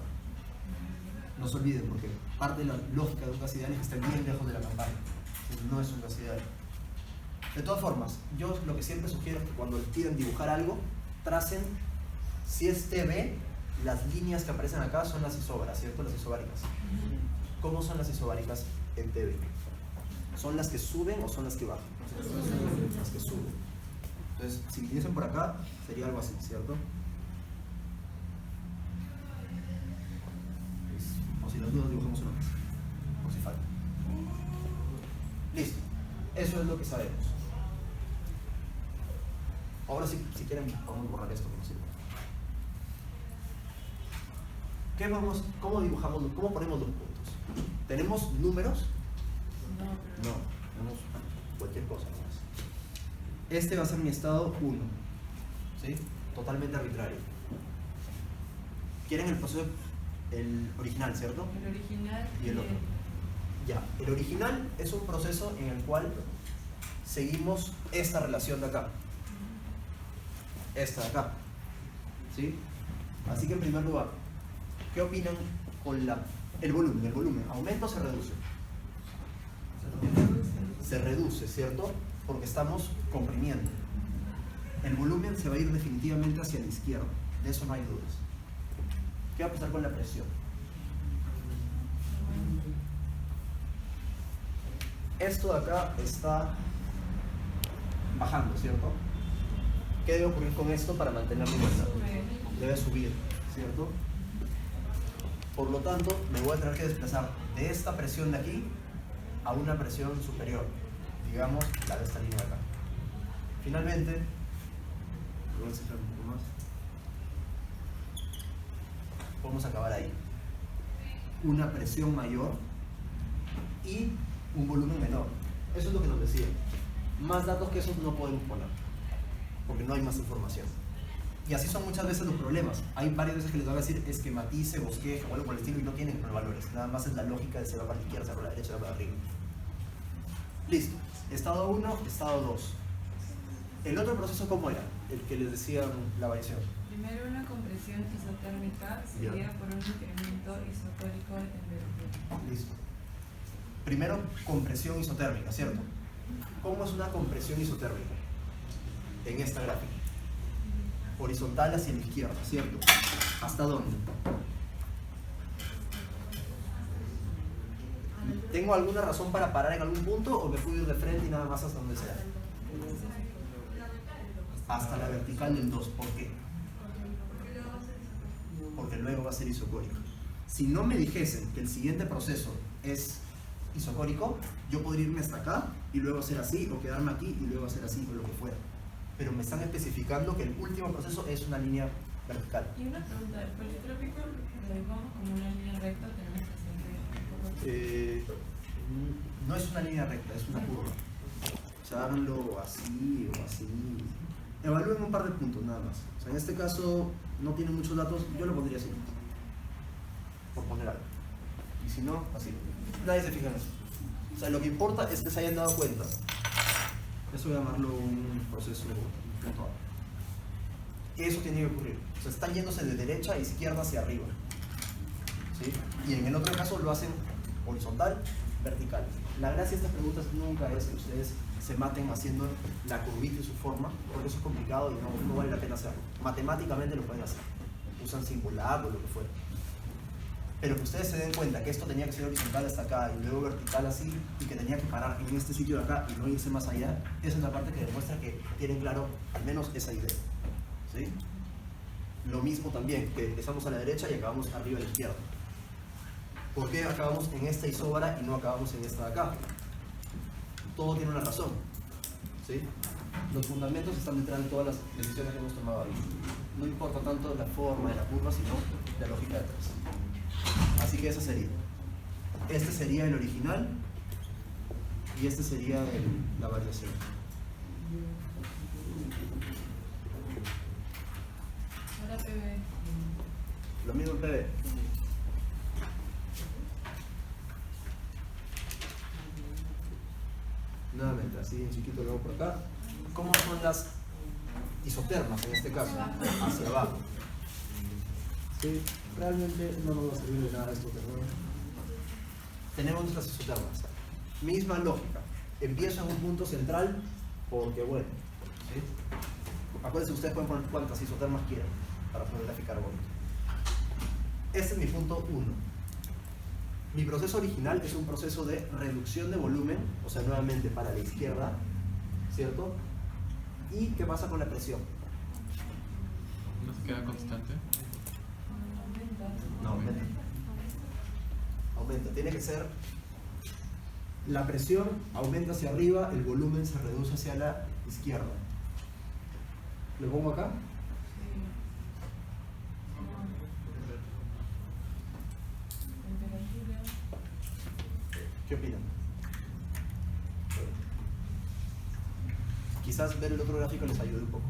No se olviden, porque parte de la lógica de un gas ideal es que esté bien lejos de la campana. No es un gas ideal. De todas formas, yo lo que siempre sugiero es que cuando les piden dibujar algo, tracen, si es TV, las líneas que aparecen acá son las isóbaras, ¿cierto? Las isobáricas. ¿Cómo son las isobáricas en TV? ¿Son las que suben o son las que bajan? Las que suben. Entonces, si viniesen por acá, sería algo así, ¿cierto? O si las dudas, dibujamos una más, por si falta. Listo. Eso es lo que sabemos. Ahora sí, si quieren, vamos a borrar esto como sirve. ¿Cómo dibujamos, cómo ponemos los puntos? ¿Tenemos números? No, pero... No, tenemos cualquier cosa nomás. Este va a ser mi estado 1, ¿sí? Totalmente arbitrario. ¿Quieren el proceso, el original, cierto? El original Y el otro. Ya, el original es un proceso en el cual seguimos esta relación de acá. Esta de acá. ¿Sí? Así que en primer lugar, ¿qué opinan con el volumen? ¿El volumen aumenta o se reduce? Se reduce, ¿cierto? Porque estamos comprimiendo. El volumen se va a ir definitivamente hacia la izquierda. De eso no hay dudas. ¿Qué va a pasar con la presión? Esto de acá está bajando, ¿cierto? ¿Qué debe ocurrir con esto para mantenerlo igualdad? Debe subir, ¿cierto? Por lo tanto, me voy a tener que desplazar de esta presión de aquí a una presión superior, digamos la de esta línea de acá. Finalmente, voy a enseñar un poco más. Vamos a acabar ahí. Una presión mayor y un volumen menor. Eso es lo que nos decía. Más datos que esos no podemos poner, porque no hay más información. Y así son muchas veces los problemas. Hay varias veces que les van a decir esquematice, bosqueje o algo por el estilo y no tienen valores. Nada más es la lógica de se va para la izquierda, se va para la derecha, se va para arriba. Listo. Estado 1, estado 2. El otro proceso, ¿cómo era? El que les decía la variación. Primero una compresión isotérmica seguida por un incremento isotórico de temperatura. Listo. Primero, compresión isotérmica, ¿cierto? ¿Cómo es una compresión isotérmica? En esta gráfica. Horizontal hacia la izquierda, ¿cierto? ¿Hasta dónde? ¿Tengo alguna razón para parar en algún punto o me puedo ir de frente y nada más hasta donde sea? Hasta la vertical del 2. ¿Por qué? Porque luego va a ser isocórico. Si no me dijesen que el siguiente proceso es isocórico, yo podría irme hasta acá y luego hacer así, o quedarme aquí y luego hacer así, o lo que fuera. Pero me están especificando que el último proceso es una línea vertical. Y una pregunta, ¿el politrópico lo dibujamos como una línea recta? Tenemos que hacer No es una línea recta, es una curva. O sea, háganlo así o así. Evalúen un par de puntos nada más. O sea, en este caso no tiene muchos datos, yo lo pondría así. Por poner algo. Y si no, así. Nadie se fija en eso. O sea, lo que importa es que se hayan dado cuenta. Eso voy a llamarlo un proceso puntual. Eso tiene que ocurrir. O sea, están yéndose de derecha a izquierda hacia arriba. ¿Sí? Y en el otro caso lo hacen horizontal, vertical. La gracia de estas preguntas nunca es que ustedes se maten haciendo la curvita y su forma, porque eso es complicado y no vale la pena hacerlo. Matemáticamente lo pueden hacer. Usan singular o lo que fuera. Pero que ustedes se den cuenta que esto tenía que ser horizontal hasta acá y luego vertical así y que tenía que parar en este sitio de acá y no irse más allá, esa es la parte que demuestra que tienen claro al menos esa idea. ¿Sí? Lo mismo también, que empezamos a la derecha y acabamos arriba a la izquierda. ¿Por qué acabamos en esta isóbara y no acabamos en esta de acá? Todo tiene una razón. ¿Sí? Los fundamentos están detrás de todas las decisiones que hemos tomado ahí. No importa tanto la forma de la curva, sino la lógica detrás. Así que esa sería. Este sería el original y este sería la variación. Ahora PB. Lo mismo en PB. Nuevamente, así en chiquito lo hago por acá. ¿Cómo son las isotermas en este caso? Hacia abajo. Sí, realmente no nos va a servir de nada esto, pero tenemos nuestras isotermas. Misma lógica. Empiezo en un punto central porque, bueno, ¿sí? Acuérdense, ustedes pueden poner cuantas isotermas quieran para poder graficar bonito. Este es mi punto 1. Mi proceso original es un proceso de reducción de volumen, o sea, nuevamente para la izquierda, ¿cierto? ¿Y qué pasa con la presión? ¿No se queda constante? No, aumenta. Aumenta. Tiene que ser... La presión aumenta hacia arriba, el volumen se reduce hacia la izquierda. ¿Lo pongo acá? ¿Qué opinan? Quizás ver el otro gráfico les ayude un poco.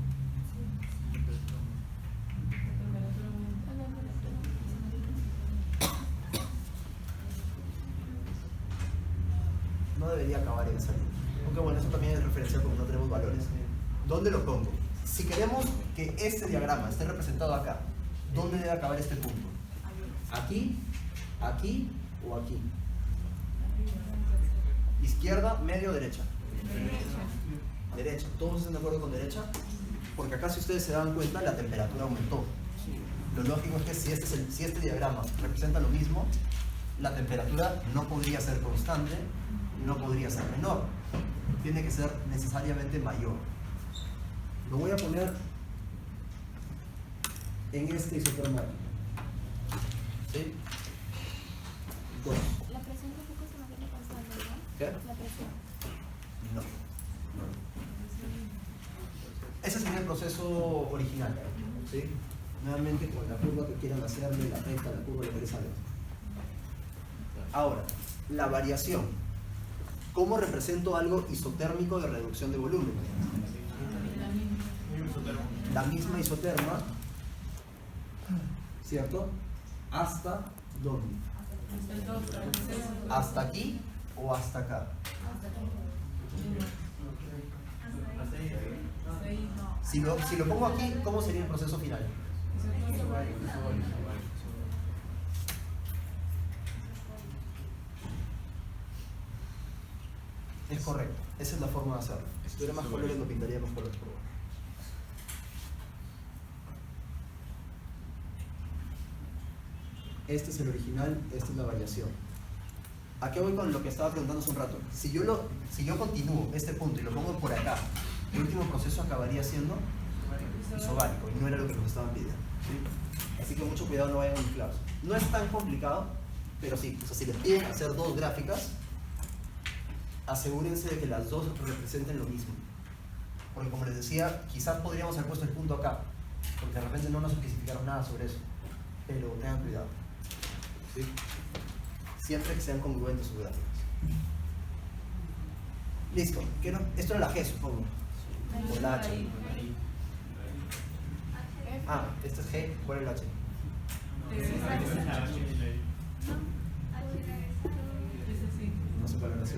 No debería acabar en esa línea. Aunque bueno, eso también es referencial porque no tenemos valores. ¿Dónde lo pongo? Si queremos que este diagrama esté representado acá, ¿dónde debe acabar este punto? ¿Aquí, aquí o aquí? ¿Izquierda, medio o derecha? Derecha. ¿Todos están de acuerdo con derecha? Porque acá, si ustedes se dan cuenta, la temperatura aumentó. Lo lógico es que si este diagrama representa lo mismo, la temperatura no podría ser constante, no podría ser menor. Tiene que ser necesariamente mayor. Lo voy a poner en este isotermo aquí. ¿Sí? 2. La presión tampoco se mantiene constante, ¿no? ¿Qué? La presión. No. Ese sería el proceso original. ¿Sí? Nuevamente con la curva que quieran hacerle, la recta, la curva, lo que les salga. Ahora, la variación. ¿Cómo represento algo isotérmico de reducción de volumen? La misma isoterma, ¿cierto? ¿Hasta dónde? ¿Hasta aquí o hasta acá? Si lo pongo aquí, ¿cómo sería el proceso final? Es correcto, esa es la forma de hacerlo. Si tuviera más colores lo pintaría más colores, por favor. Este es el original, esta es la variación. ¿A qué voy con lo que estaba preguntando hace un rato? Si yo continúo este punto y lo pongo por acá, el último proceso acabaría siendo isobárico y no era lo que nos estaban pidiendo. ¿Sí? Así que mucho cuidado, no vayan mezclados. No es tan complicado, pero sí, o sea, si les piden hacer dos gráficas, asegúrense de que las dos representen lo mismo. Porque como les decía, quizás podríamos haber puesto el punto acá, porque de repente no nos especificaron nada sobre eso. Pero tengan cuidado. ¿Sí? Siempre que sean congruentes sus gráficas. Listo. Esto era la G, supongo. O la H. Ah, esta es G. ¿Cuál es la H? No sé cuál es la G,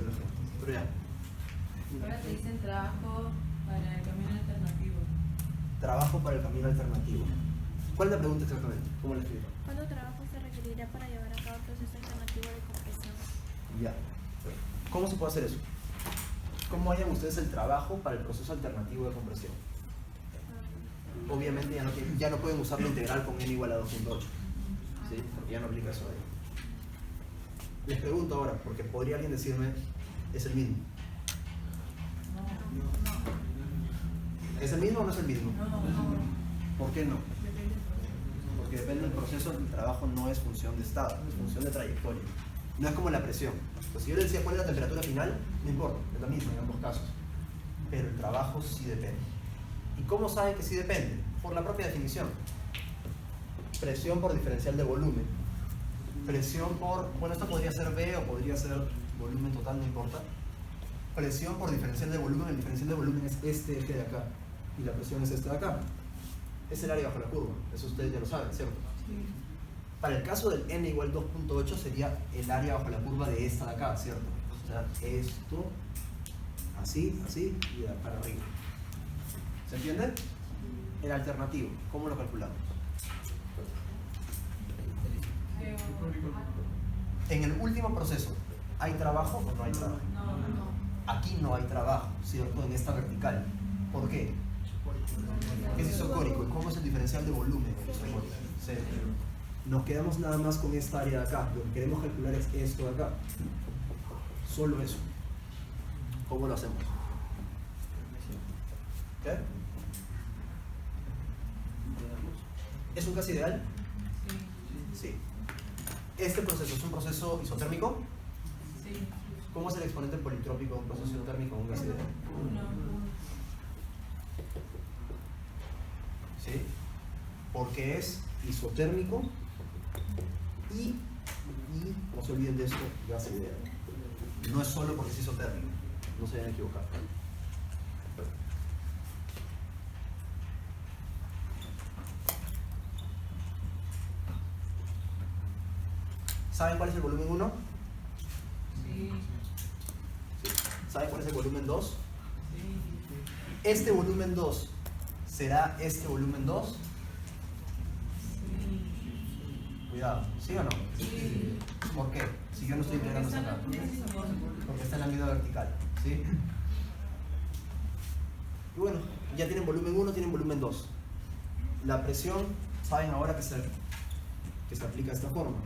pero ya. Ahora te dicen trabajo para el camino alternativo. Trabajo para el camino alternativo. ¿Cuál es la pregunta exactamente? ¿Cómo la escribo? ¿Cuánto trabajo se requerirá para llevar a cabo el proceso alternativo de compresión? Ya. ¿Cómo se puede hacer eso? ¿Cómo hayan ustedes el trabajo para el proceso alternativo de compresión? Obviamente ya no pueden usar la integral con n igual a 2.8. ¿Sí? Porque ya no aplica eso ahí. Les pregunto ahora, porque podría alguien decirme, es el mismo. ¿Es el mismo o no es el mismo? ¿Por qué no? Porque depende del proceso, el trabajo no es función de estado, es función de trayectoria. No es como la presión. Pues si yo le decía cuál es la temperatura final, no importa, es la misma en ambos casos. Pero el trabajo sí depende. ¿Y cómo saben que sí depende? Por la propia definición. Presión por diferencial de volumen. Presión por, bueno, esto podría ser V o podría ser volumen total, no importa. Presión por diferencial de volumen, el diferencial de volumen es este eje de acá. Y la presión es este de acá. Es el área bajo la curva, eso ustedes ya lo saben, ¿cierto? Sí. Para el caso del n igual 2.8 sería el área bajo la curva de esta de acá, ¿cierto? O sea, esto, así, así y de para arriba. ¿Se entiende? El alternativo, ¿cómo lo calculamos? En el último proceso, ¿hay trabajo o no hay trabajo? No. Aquí no hay trabajo, ¿cierto? En esta vertical. ¿Por qué? Porque es isocórico. ¿Y cómo es el diferencial de volumen en isocórico? Cero. Nos quedamos nada más con esta área de acá. Lo que queremos calcular es esto de acá. Solo eso. ¿Cómo lo hacemos? ¿Qué? ¿Es un gas ideal? Sí. Sí. ¿Este proceso es un proceso isotérmico? Sí. ¿Cómo es el exponente politrópico de un proceso isotérmico en un gas ideal? 1. ¿Sí? Porque es isotérmico y no se olviden de esto, gas ideal. No es solo porque es isotérmico, no se vayan a equivocar. ¿Saben cuál es el volumen 1? Sí. ¿Saben cuál es el volumen 2? Sí. ¿Este volumen 2 será este volumen 2? Sí. Cuidado, ¿sí o no? Sí. ¿Por qué? Si yo no estoy integrando hacia acá. Porque está en la medida vertical, ¿sí? Y bueno, ya tienen volumen 1, tienen volumen 2. La presión, saben ahora que se aplica de esta forma.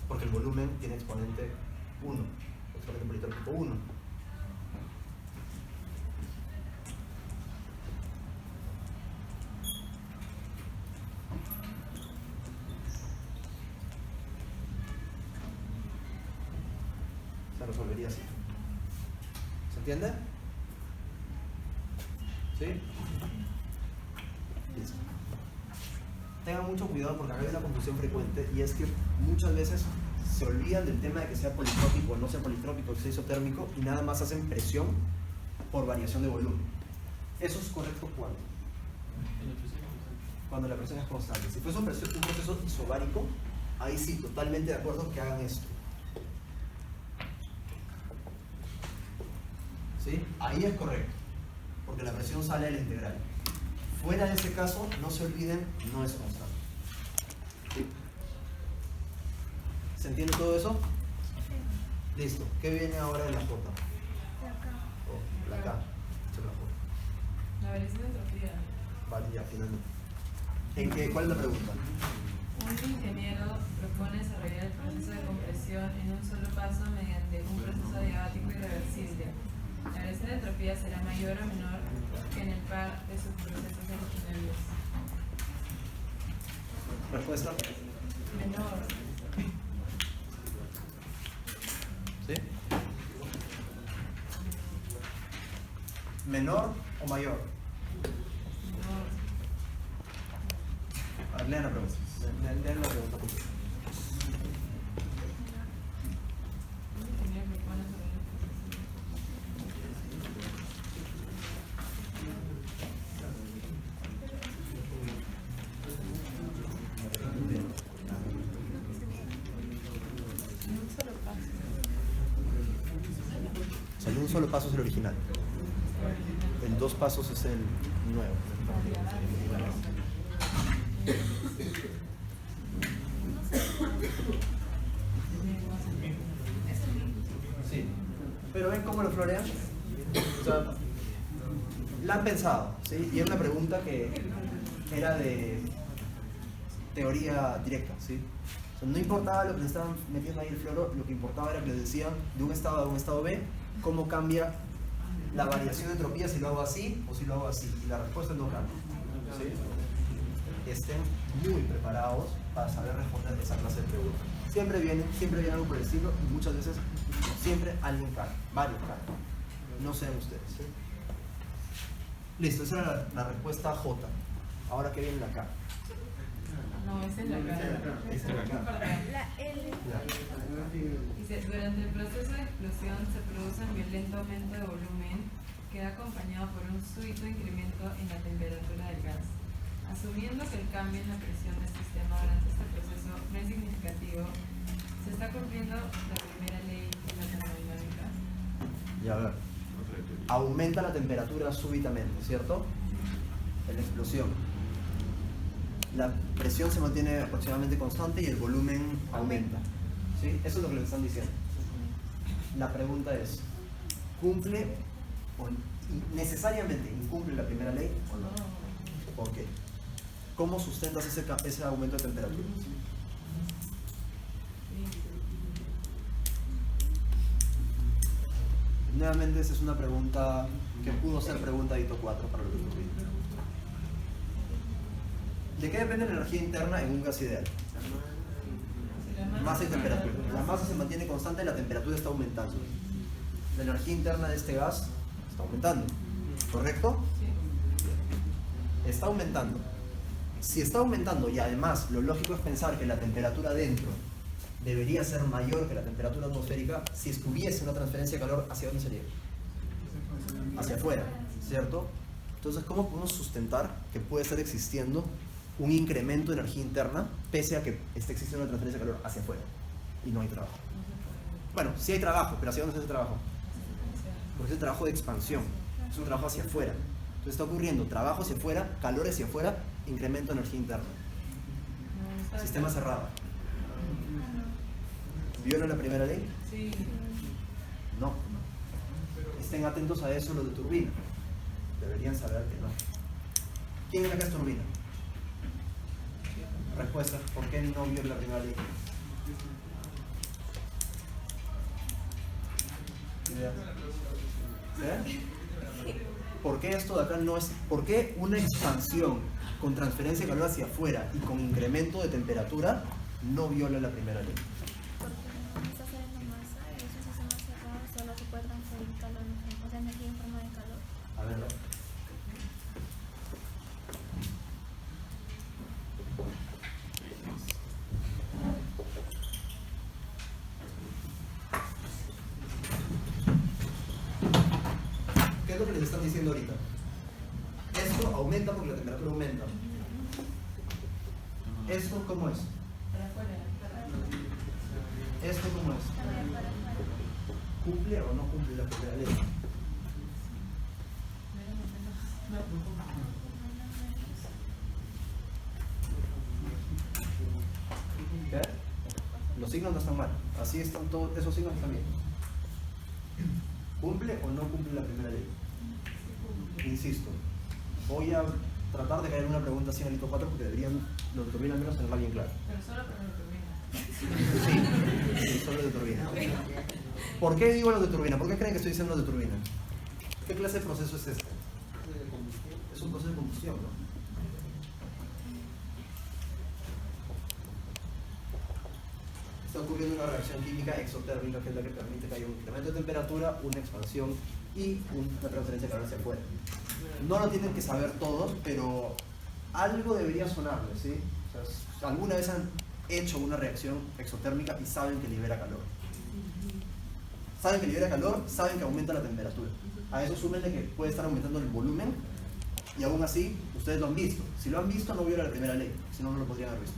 Porque el volumen tiene exponente 1, exponente politrópico 1. Se resolvería así. ¿Se entiende? ¿Sí? Listo. Tengan mucho cuidado porque acá hay una confusión frecuente y es que muchas veces se olvidan del tema de que sea politrópico o no sea politrópico, que sea isotérmico y nada más hacen presión por variación de volumen. ¿Eso es correcto cuándo? Cuando la presión es constante. Si fuese un proceso isobárico, ahí sí, totalmente de acuerdo que hagan esto. ¿Sí? Ahí es correcto, porque la presión sale de la integral. Fuera de ese caso, no se olviden, no es constante. ¿Sí? ¿Se entiende todo eso? Listo. ¿Qué viene ahora en la J? Oh, la K. Echa la J. La variación de entropía. Vale, ya, finalmente. ¿Cuál es la pregunta? Un ingeniero propone desarrollar el proceso de compresión en un solo paso mediante un proceso adiabático irreversible. La variación de entropía será mayor o menor que en el par de sus procesos originarios. Respuesta. Menor. ¿Menor o mayor? A ver, lean la pregunta. Lean la pregunta. O sea, el un solo paso es el original. El 2 pasos es el nuevo. Sí. Pero ven cómo lo florean. O sea, la han pensado, ¿sí? Y es una pregunta que era de teoría directa, ¿sí? O sea, no importaba lo que le estaban metiendo ahí el floro, lo que importaba era que les decían de un estado A a un estado B, cómo cambia la variación de entropía si lo hago así o si lo hago así. Y la respuesta no cambia, ¿sí? Estén muy preparados para saber responder esa clase de preguntas. Siempre viene algo por el estilo y muchas veces siempre alguien cae, varios caen. No sean ustedes, ¿sí? Listo, esa era la respuesta J. Ahora, ¿qué viene acá? No, esa es la cara. Esa es la cara. La L. Dice, durante el proceso de explosión se produce un violento aumento de volumen que va acompañado por un súbito incremento en la temperatura del gas. Asumiendo que el cambio en la presión del sistema durante este proceso no es significativo, se está cumpliendo la primera ley de la termodinámica. Ya, a ver. Aumenta la temperatura súbitamente, ¿cierto? En la explosión. La presión se mantiene aproximadamente constante y el volumen aumenta. ¿Sí? Eso es lo que les están diciendo. La pregunta es, ¿cumple o necesariamente incumple la primera ley o no? ¿Por qué? ¿Cómo sustentas ese aumento de temperatura? Nuevamente, esa es una pregunta que pudo ser pregunta de Hito 4 para lo que tú pides. ¿De qué depende la energía interna en un gas ideal? Masa y temperatura. La masa se mantiene constante y la temperatura está aumentando. La energía interna de este gas está aumentando. ¿Correcto? Está aumentando. Si está aumentando y además lo lógico es pensar que la temperatura dentro debería ser mayor que la temperatura atmosférica, si estuviese una transferencia de calor, ¿hacia dónde sería? Hacia afuera, ¿cierto? Entonces, ¿cómo podemos sustentar que puede estar existiendo un incremento de energía interna pese a que esté existiendo una transferencia de calor hacia afuera y no hay trabajo? Bueno, sí hay trabajo, pero ¿hacia dónde es ese trabajo? Porque es el trabajo de expansión, es un trabajo hacia afuera. Entonces está ocurriendo trabajo hacia afuera, calor hacia afuera, incremento de energía interna. Sistema cerrado. ¿Vieron la primera ley? Sí. No. Estén atentos a eso los de turbina. Deberían saber que no. ¿Quién en acá es turbina? Respuesta, ¿por qué no viola la primera ley? ¿Idea? ¿Sí? ¿Por qué esto de acá no es? ¿Por qué una expansión con transferencia de calor hacia afuera y con incremento de temperatura no viola la primera ley? Porque como está saliendo masa, y es un sistema cerrado, solo se puede transferir calor, o sea, energía en forma de calor. A ver, ¿qué es lo que les están diciendo ahorita? Esto aumenta porque la temperatura aumenta. ¿Esto cómo es? Para afuera. ¿Esto cómo es? ¿Cumple o no cumple la primera ley? ¿Qué? Los signos no están mal. Así están todos, esos signos están bien. ¿Cumple o no cumple la primera ley? Insisto, voy a tratar de caer en una pregunta así en el hito 4 porque deberían los de turbina al menos tenerla bien clara. Pero solo para la turbina. Sí, solo de turbina. ¿Por qué digo los de turbina? ¿Por qué creen que estoy diciendo los de turbina? ¿Qué clase de proceso es este? Es un proceso de combustión, ¿no? Está ocurriendo una reacción química exotérmica que es la que permite que haya un incremento de temperatura, una expansión y una transferencia de calor hacia afuera. No lo tienen que saber todos, pero algo debería sonarles, ¿sí? O sea, alguna vez han hecho una reacción exotérmica y saben que libera calor. Saben que libera calor, saben que aumenta la temperatura. A eso súmenle que puede estar aumentando el volumen y aún así ustedes lo han visto. Si lo han visto no viola la primera ley, si no, no lo podrían haber visto.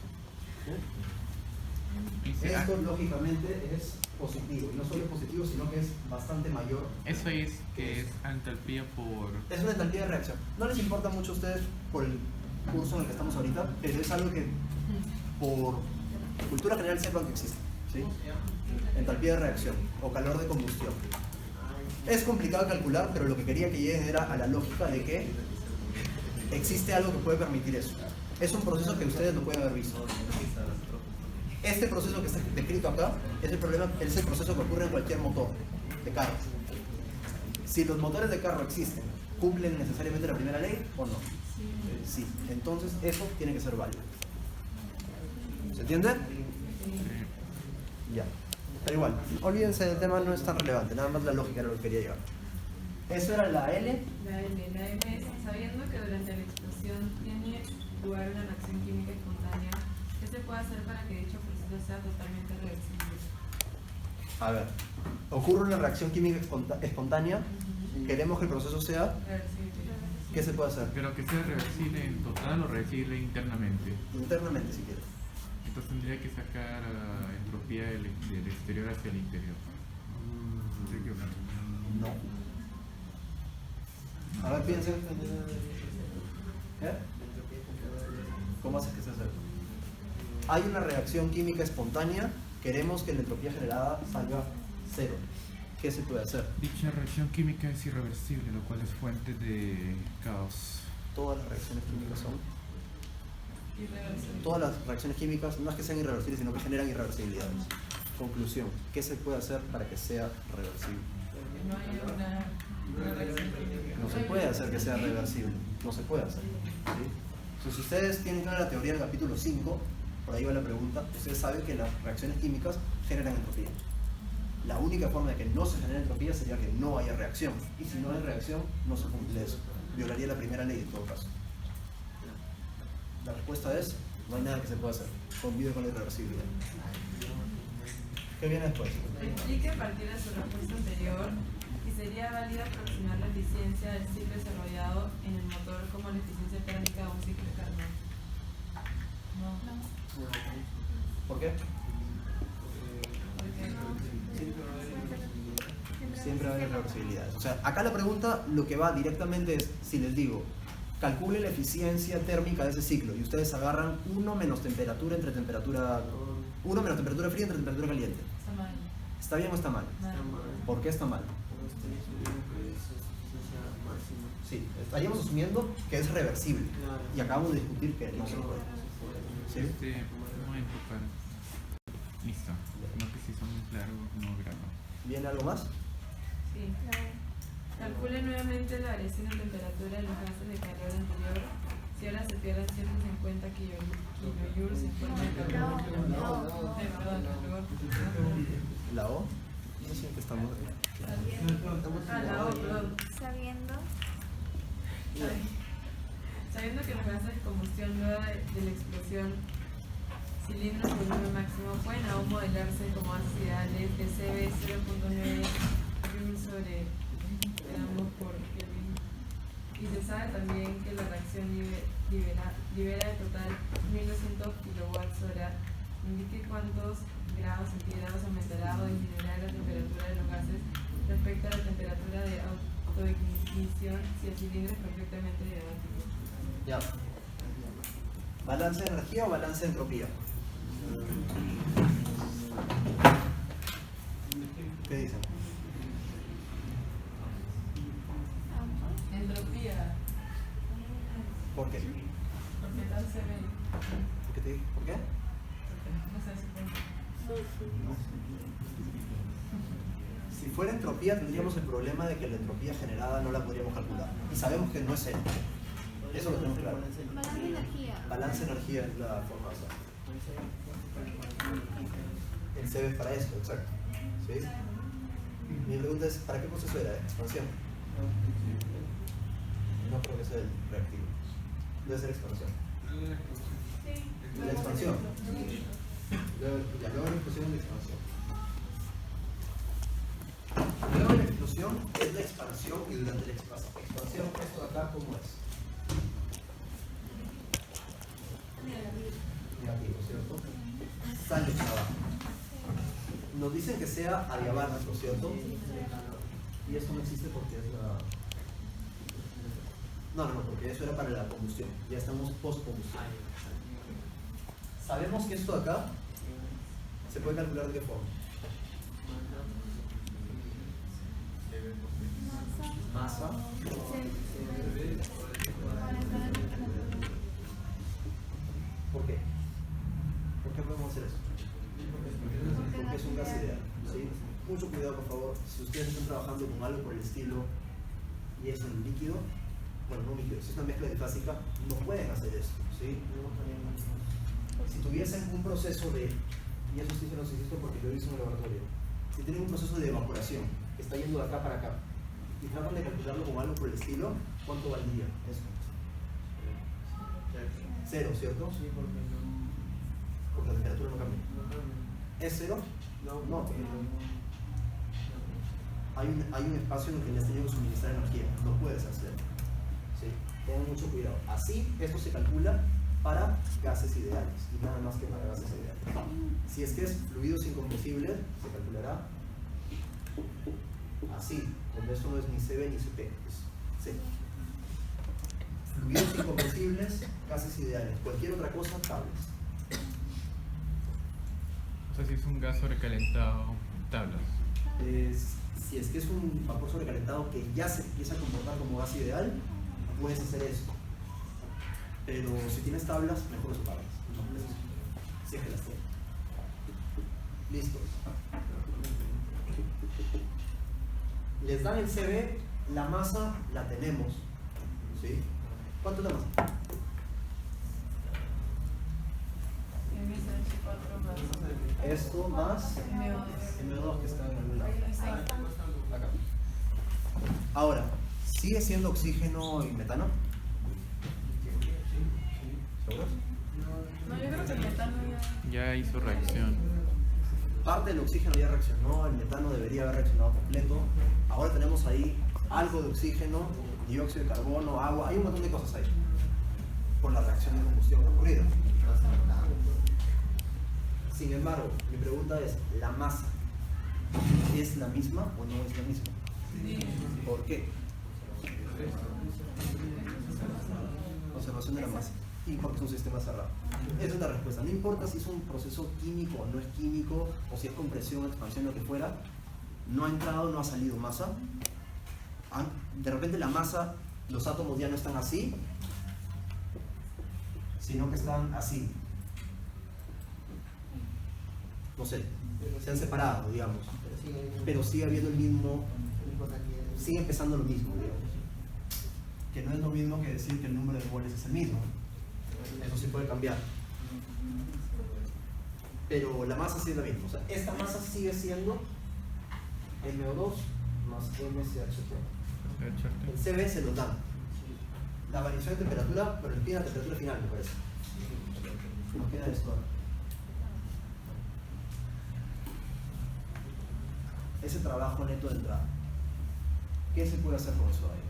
¿Sí? Esto lógicamente es positivo, y no solo es positivo, sino que es bastante mayor. Eso es que es entalpía por... Es una entalpía de reacción. No les importa mucho a ustedes por el curso en el que estamos ahorita, pero es algo que por cultura general sepan que existe, ¿sí? Entalpía de reacción o calor de combustión. Es complicado calcular, pero lo que quería que lleguen era a la lógica de que existe algo que puede permitir eso. Es un proceso que ustedes no pueden haber visto. Este proceso que está descrito acá es el proceso que ocurre en cualquier motor de carro. Si los motores de carro existen, ¿cumplen necesariamente la primera ley o no? Sí. Entonces eso tiene que ser válido. ¿Se entiende? Ya. Pero igual, olvídense del tema, no es tan relevante, nada más la lógica era lo que quería llegar. Eso era la L. La M es, sabiendo que durante la explosión tiene lugar una reacción química espontánea, ¿qué se puede hacer para que dicho proceso sea totalmente reversible? A ver, ocurre una reacción química espontánea, queremos que el proceso sea, Reversible. ¿qué se puede hacer? Pero que sea reversible en total o reversible internamente. Internamente, si quieres. Entonces tendría que sacar entropía del exterior hacia el interior. ¿Estoy equivocado? No. A ver, piensen. ¿Qué? ¿Cómo haces que se hace? Hay una reacción química espontánea, queremos que la entropía generada salga cero. ¿Qué se puede hacer? Dicha reacción química es irreversible, lo cual es fuente de caos. Todas las reacciones químicas son. Irreversible. Todas las reacciones químicas no es que sean irreversibles, sino que generan irreversibilidades. Conclusión, ¿qué se puede hacer para que sea reversible? No hay una reacción química. No se puede hacer que sea reversible, no se puede hacer. ¿Sí? Entonces, si ustedes tienen clara la teoría del capítulo 5, por ahí va la pregunta, ustedes saben que las reacciones químicas generan entropía. La única forma de que no se genere entropía sería que no haya reacción. Y si no hay reacción, no se cumple eso. Violaría la primera ley en todo caso. La respuesta es, no hay nada que se pueda hacer. Convive con la irreversibilidad. ¿Qué viene después? Explique a partir de su respuesta anterior si sería válido aproximar la eficiencia del ciclo desarrollado en el motor como la eficiencia térmica de un ciclo de Carnot. No. ¿Por qué? Porque Siempre va a haber irreversibilidades. O sea, acá la pregunta lo que va directamente es, si les digo, calcule la eficiencia térmica de ese ciclo y ustedes agarran 1 menos temperatura fría entre temperatura caliente. está mal. ¿Está bien o está mal? Mal. ¿Por qué está mal? Sí, estaríamos asumiendo que es reversible y acabamos de discutir que no se puede. ¿Sí? Un momento, para. Listo. No que si son muy claros, no grabo. ¿Viene algo más? Sí. Calcule nuevamente la variación de temperatura de los gases de calor anterior si ahora se pierden 150 kilojoules en forma de calor. Perdón, calor. ¿La O? No sé en qué estamos. La O, perdón. Sabiendo Sabiendo que los gases de combustión luego de la explosión, cilindros de volumen máximo, pueden aún modelarse como gases ideales de CB 0.9 Joule sobre gramos por Kelvin. Y se sabe también que la reacción libera de total 1200 kWh. Indique cuántos grados centígrados aumentará o disminuirá la temperatura de los gases respecto a la temperatura de autoignición si el cilindro es perfectamente dinámico. Ya. ¿Balance de energía o balance de entropía? ¿Qué dicen? Entropía, ¿Por qué? porque tal se ve. ¿Por qué? No sé si Si fuera entropía tendríamos el problema de que la entropía generada no la podríamos calcular. Y sabemos que no es cero. Eso lo tenemos claro. balance de energía. Balance de energía es la forma de hacer. El CB es para esto, exacto. ¿Sí? Mi pregunta es, ¿para qué proceso era? ¿Expansión? No creo que sea el reactivo. Debe ser expansión. La expansión. Luego la explosión es la expansión. Luego la explosión es la expansión y durante la expansión, esto de acá, ¿cómo es? Negativo, ¿cierto? Sale para abajo. Nos dicen que sea adiabático, ¿cierto? Y esto no existe porque es la... No, porque eso era para la combustión. Ya estamos post-combustión. Sabemos que esto de acá se puede calcular de qué forma. Masa. ¿Por qué? ¿Por qué podemos hacer eso? Porque es un gas ideal, ¿sí? Mucho cuidado, por favor. Si ustedes están trabajando con algo por el estilo y es un líquido, bueno, no líquido, si es una mezcla difásica, no pueden hacer esto, ¿sí? Si tuviesen un proceso de, y eso sí se los insisto porque lo he visto en el laboratorio, si tienen un proceso de evaporación que está yendo de acá para acá y tratan de calcularlo con algo por el estilo, ¿cuánto valdría eso? 0, ¿cierto? Sí, porque Porque la temperatura no cambia. ¿Es 0? No. Hay un espacio en el que les tienen que suministrar energía. No puedes hacerlo. ¿Sí? Tengan mucho cuidado. Así, esto se calcula para gases ideales y nada más que para gases ideales. Si es que es fluido sin combustible, se calculará así, donde esto no es ni CB ni CP, es C. Fluidos sin combustibles, gases ideales. Cualquier otra cosa, tablas. O sea, si es un gas sobrecalentado, tablas. Si es que es un vapor sobrecalentado que ya se empieza a comportar como gas ideal, puedes hacer esto. Pero si tienes tablas, mejor separarlas. Si es que las tienes. Listos. Les dan el CB, la masa la tenemos. ¿Sí? ¿Cuánto es la masa? MSH4 más Esto más MO2. M2 que está en algún lado. Ahí está. Acá. Ahora, ¿sigue siendo oxígeno y metano? ¿Seguros? No, yo creo que el metano Ya hizo reacción. Parte del oxígeno ya reaccionó, el metano debería haber reaccionado completo. Ahora tenemos ahí algo de oxígeno, dióxido de carbono, agua, hay un montón de cosas ahí. Por la reacción de combustión que ha ocurrido. Sin embargo, mi pregunta es, ¿la masa es la misma o no es la misma? ¿Por qué? Observación de la masa. Y porque es un sistema cerrado. Esa es la respuesta. No importa si es un proceso químico o no es químico, o si es compresión, expansión, lo que fuera, no ha entrado, no ha salido masa. De repente la masa, los átomos ya no están así, sino que están así. No sé, se han separado, digamos. Pero sigue habiendo el mismo, sigue empezando lo mismo, digamos. Que no es lo mismo que decir que el número de moles es el mismo. Eso sí puede cambiar. Pero la masa sí es la misma. O sea, esta masa sigue siendo MO2 más MSH3. El CB se lo dan. La variación de temperatura, pero le piden la temperatura final, me parece. Nos queda esto ahora. Ese trabajo neto de entrada. ¿Qué se puede hacer con eso ahí?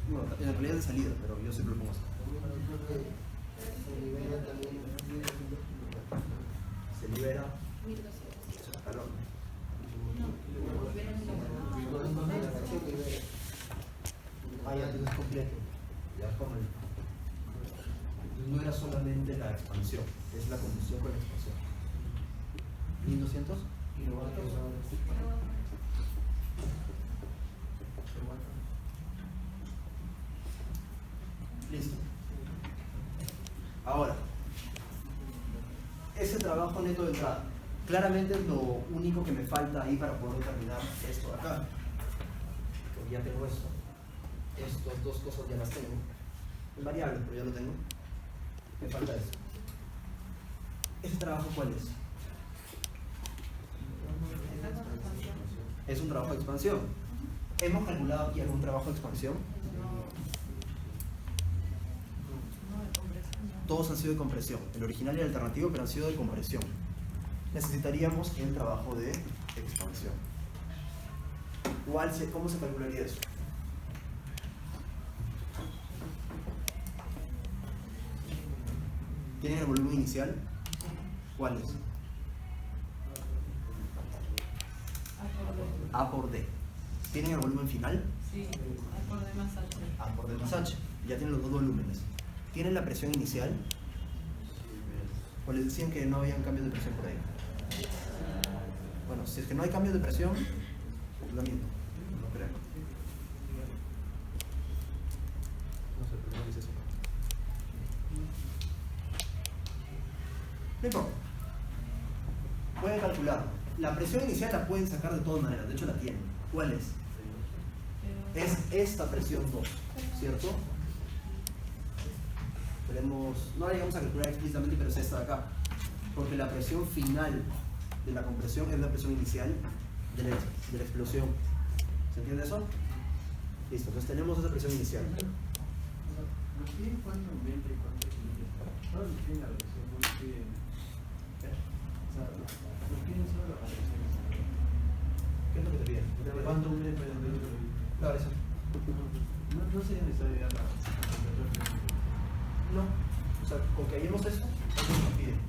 Bueno, en realidad es de salida, pero yo siempre lo pongo así. Se libera calor. Ah, ya, entonces es completo. Ya es como el... Entonces no era solamente la expansión, es la combustión con la expansión. 1200 kilovatios. Listo. Ahora, ese trabajo neto de entrada, claramente es lo único que me falta ahí para poder terminar esto de acá. Porque ya tengo esto. Estas dos cosas ya las tengo. Es variable, pero ya lo tengo. Me falta esto. ¿Ese trabajo cuál es? Es un trabajo de expansión. ¿Hemos calculado aquí algún trabajo de expansión? No, de compresión, no. Todos han sido de compresión. El original y el alternativo, pero han sido de compresión. Necesitaríamos el trabajo de expansión. ¿Cómo se calcularía eso? ¿Tienen el volumen inicial? ¿Cuál es? A por D. ¿Tienen el volumen final? Sí, A por D más H. A por D más H. Ya tienen los dos volúmenes. ¿Tienen la presión inicial? ¿O les decían que no habían cambios de presión por ahí? Bueno, si es que no hay cambios de presión, lo miento. No creo. No sé, pero no dice eso. No importa. Pueden calcular. La presión inicial la pueden sacar de todas maneras. De hecho, la tienen. ¿Cuál es? Es esta presión 2, ¿cierto? No la llegamos a calcular explícitamente, pero es esta de acá. Porque la presión final de la compresión es la presión inicial de la explosión. ¿Se entiende eso? Listo, entonces tenemos esa presión inicial. ¿Nos piden cuánto aumenta y cuánto disminuye? No nos piden la presión, no nos piden. O sea, nos piden solo la presión. ¿Qué es lo que te piden? ¿Cuánto aumenta y cuánto disminuye? Claro, eso. No sería necesario dar la temperatura. No. O sea, con que hallemos eso, eso nos piden.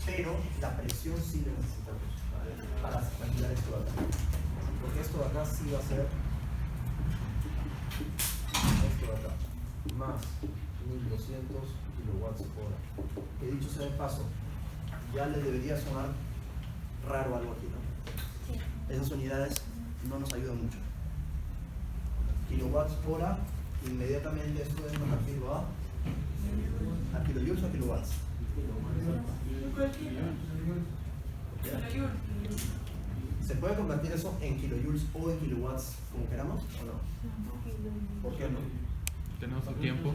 Pero la presión sí la necesitamos para calcular esto de acá. Porque esto de acá sí va a ser esto de acá, más 1200 kilowatts por hora. Que dicho sea de paso, ya le debería sonar raro algo aquí, ¿no? Sí. Esas unidades no nos ayudan mucho. Kilowatts por hora, inmediatamente esto es convertirlo a kilojoules o a kilowatts. ¿Se puede convertir eso en kilojoules o en kilowatts como queramos o no? ¿Por qué no? Tenemos el tiempo.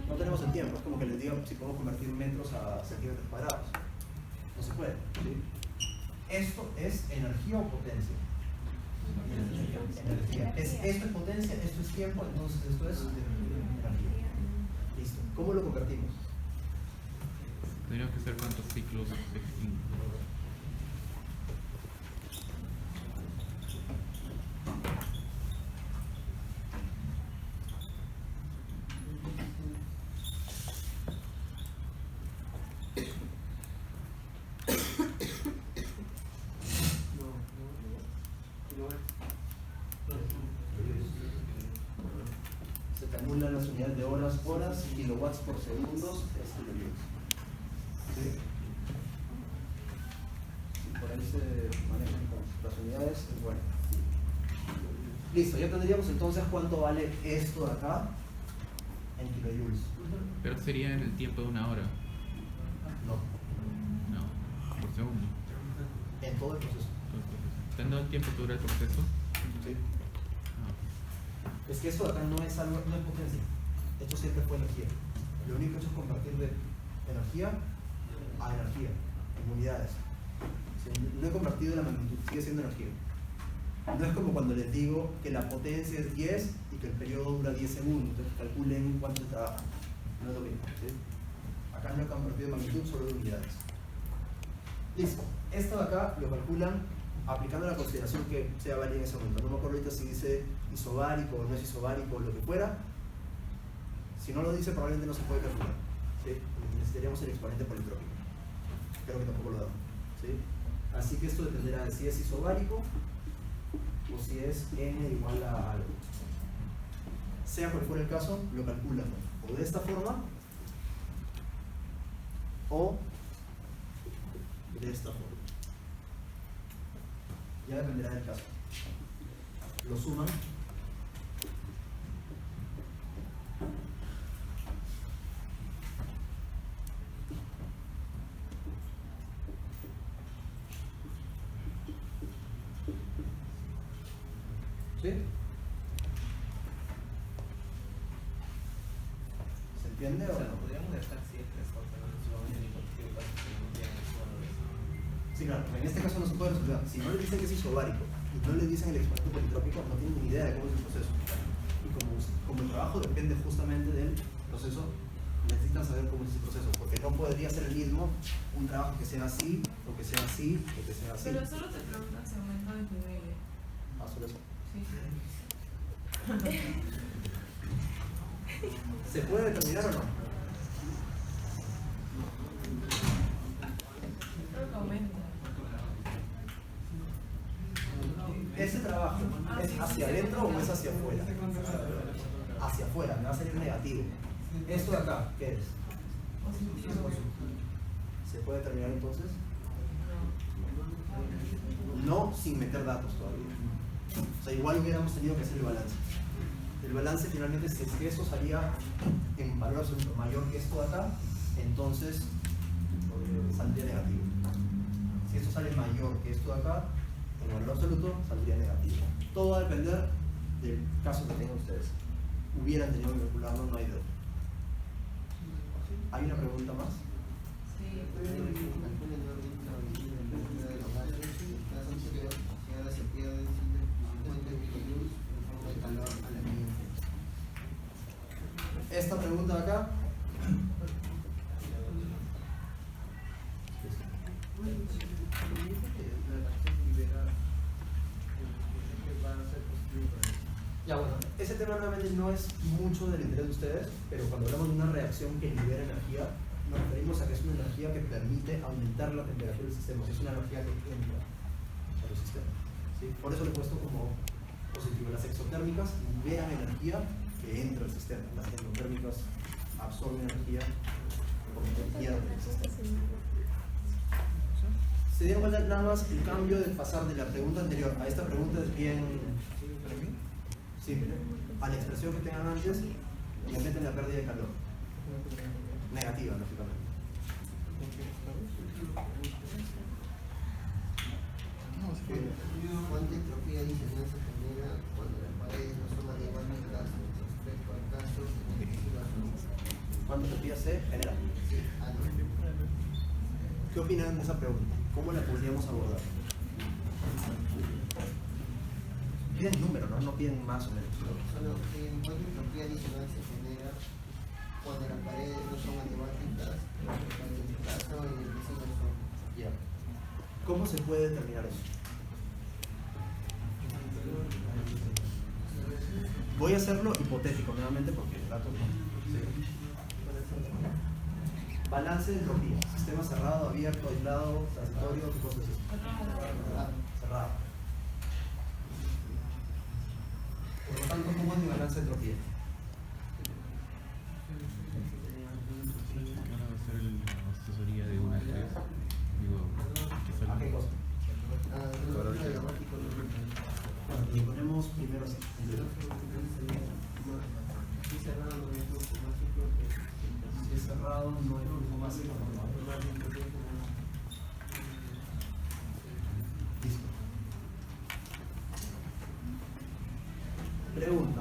No tenemos el tiempo, es como que les digo si podemos convertir metros a centímetros cuadrados. No se puede. ¿Sí? ¿Esto es energía o potencia? Energía. Esto es potencia, esto es tiempo, entonces esto es energía. Listo. ¿Cómo lo convertimos? Tendríamos que hacer cuántos ciclos de Se calculan las unidades de horas, kilowatts por segundos, es kilojoules. ¿Sí? Por ahí se manejan las unidades, es bueno. Listo, ya tendríamos entonces cuánto vale esto de acá en kilojoules. Pero sería en el tiempo de una hora. No, No, por segundo. en todo el proceso. ¿Teniendo el tiempo que dura el proceso? ¿Sí? Ah, Es que esto de acá no es algo, no es potencia. Esto siempre fue energía. Lo único que he hecho es convertir de energía a energía, en unidades. ¿Sí? No he convertido la magnitud, sigue siendo energía. No es como cuando les digo que la potencia es 10 y que el periodo dura 10 segundos. Entonces calculen cuánto se trabaja. No es lo mismo. ¿Sí? Acá no he convertido de magnitud, solo de unidades. Listo. Esto de acá lo calculan aplicando la consideración que sea válida en ese momento. No me acuerdo ahorita si dice isobárico o no es isobárico o lo que fuera. Si no lo dice, probablemente no se puede calcular. ¿Sí? Porque necesitaríamos el exponente politrópico. Creo que tampoco lo damos. ¿Sí? Así que esto dependerá de si es isobárico o si es n igual a algo. Sea cual fuera el caso, lo calculan o de esta forma o de esta forma. Ya dependerá del caso. Lo suman. ¿Sí? ¿Se entiende o no? ¿Podríamos gastar 7 Sí, claro, en este caso no se puede resolver. Si no le dicen que es isobárico y no le dicen el exponente politrópico, no tienen ni idea de cómo es el proceso. Y como el trabajo depende justamente del proceso, necesitan saber cómo es ese proceso, porque no podría ser el mismo un trabajo que sea así, o que sea así, o que sea así. Pero solo te preguntan si aumenta de nivel. Ah, solo eso. Sí. ¿Se puede determinar o no? Creo que aumenta. ¿Ese trabajo es hacia adentro o es hacia afuera? Hacia afuera, me va a salir negativo. ¿Esto de acá qué es? ¿Se puede determinar entonces? No sin meter datos todavía. O sea, igual hubiéramos tenido que hacer el balance. El balance finalmente, si es que esto salía en valor absoluto mayor que esto de acá, entonces saldría negativo. Si esto sale mayor que esto de acá, en valor absoluto saldría negativo. Todo va a depender del caso que tengan ustedes. Hubieran tenido que calcularlo, no hay de otro. ¿Hay una pregunta más? Sí. Esta pregunta de acá. Ya bueno, ese tema nuevamente no es mucho del interés de ustedes, pero cuando hablamos de una reacción que libera energía, nos referimos a que es una energía que permite aumentar la temperatura del sistema, es una energía que entra a los sistemas. ¿Sí? Por eso le he puesto como positivo. Las exotérmicas liberan energía que entra al sistema, las endotérmicas absorben energía por energía del sistema. Se dieron cuenta nada más el cambio de pasar de la pregunta anterior a esta pregunta es bien simple. A la expresión que tengan antes le meten la pérdida de calor. Negativa, lógicamente. ¿Cuánta entropía adicional se genera cuando las paredes no son adiabáticas respecto al caso en el que sí lo son? ¿Cuánta entropía se genera? Sí, ¿Qué opinan de esa pregunta? ¿Cómo la podríamos abordar? Piden número, ¿no? No piden más o menos. Solo ¿cuánta entropía adicional se genera cuando las paredes no son adiabáticas respecto al caso en el que sí lo son? Ya. ¿Cómo se puede determinar eso? Voy a hacerlo hipotético nuevamente porque el dato no. Sí. Balance de entropía. Sistema cerrado, abierto, aislado, transitorio, ¿qué cosa es eso? Cerrado. Por lo tanto, ¿cómo es mi balance de entropía? Ahora va a ser la asesoría de 1 a 3. Digo, que ¿A qué cosa? No es adiabático, no. Bueno, lo ponemos primero así. Si es cerrado, no hay flujo máximo. Listo. Pregunta.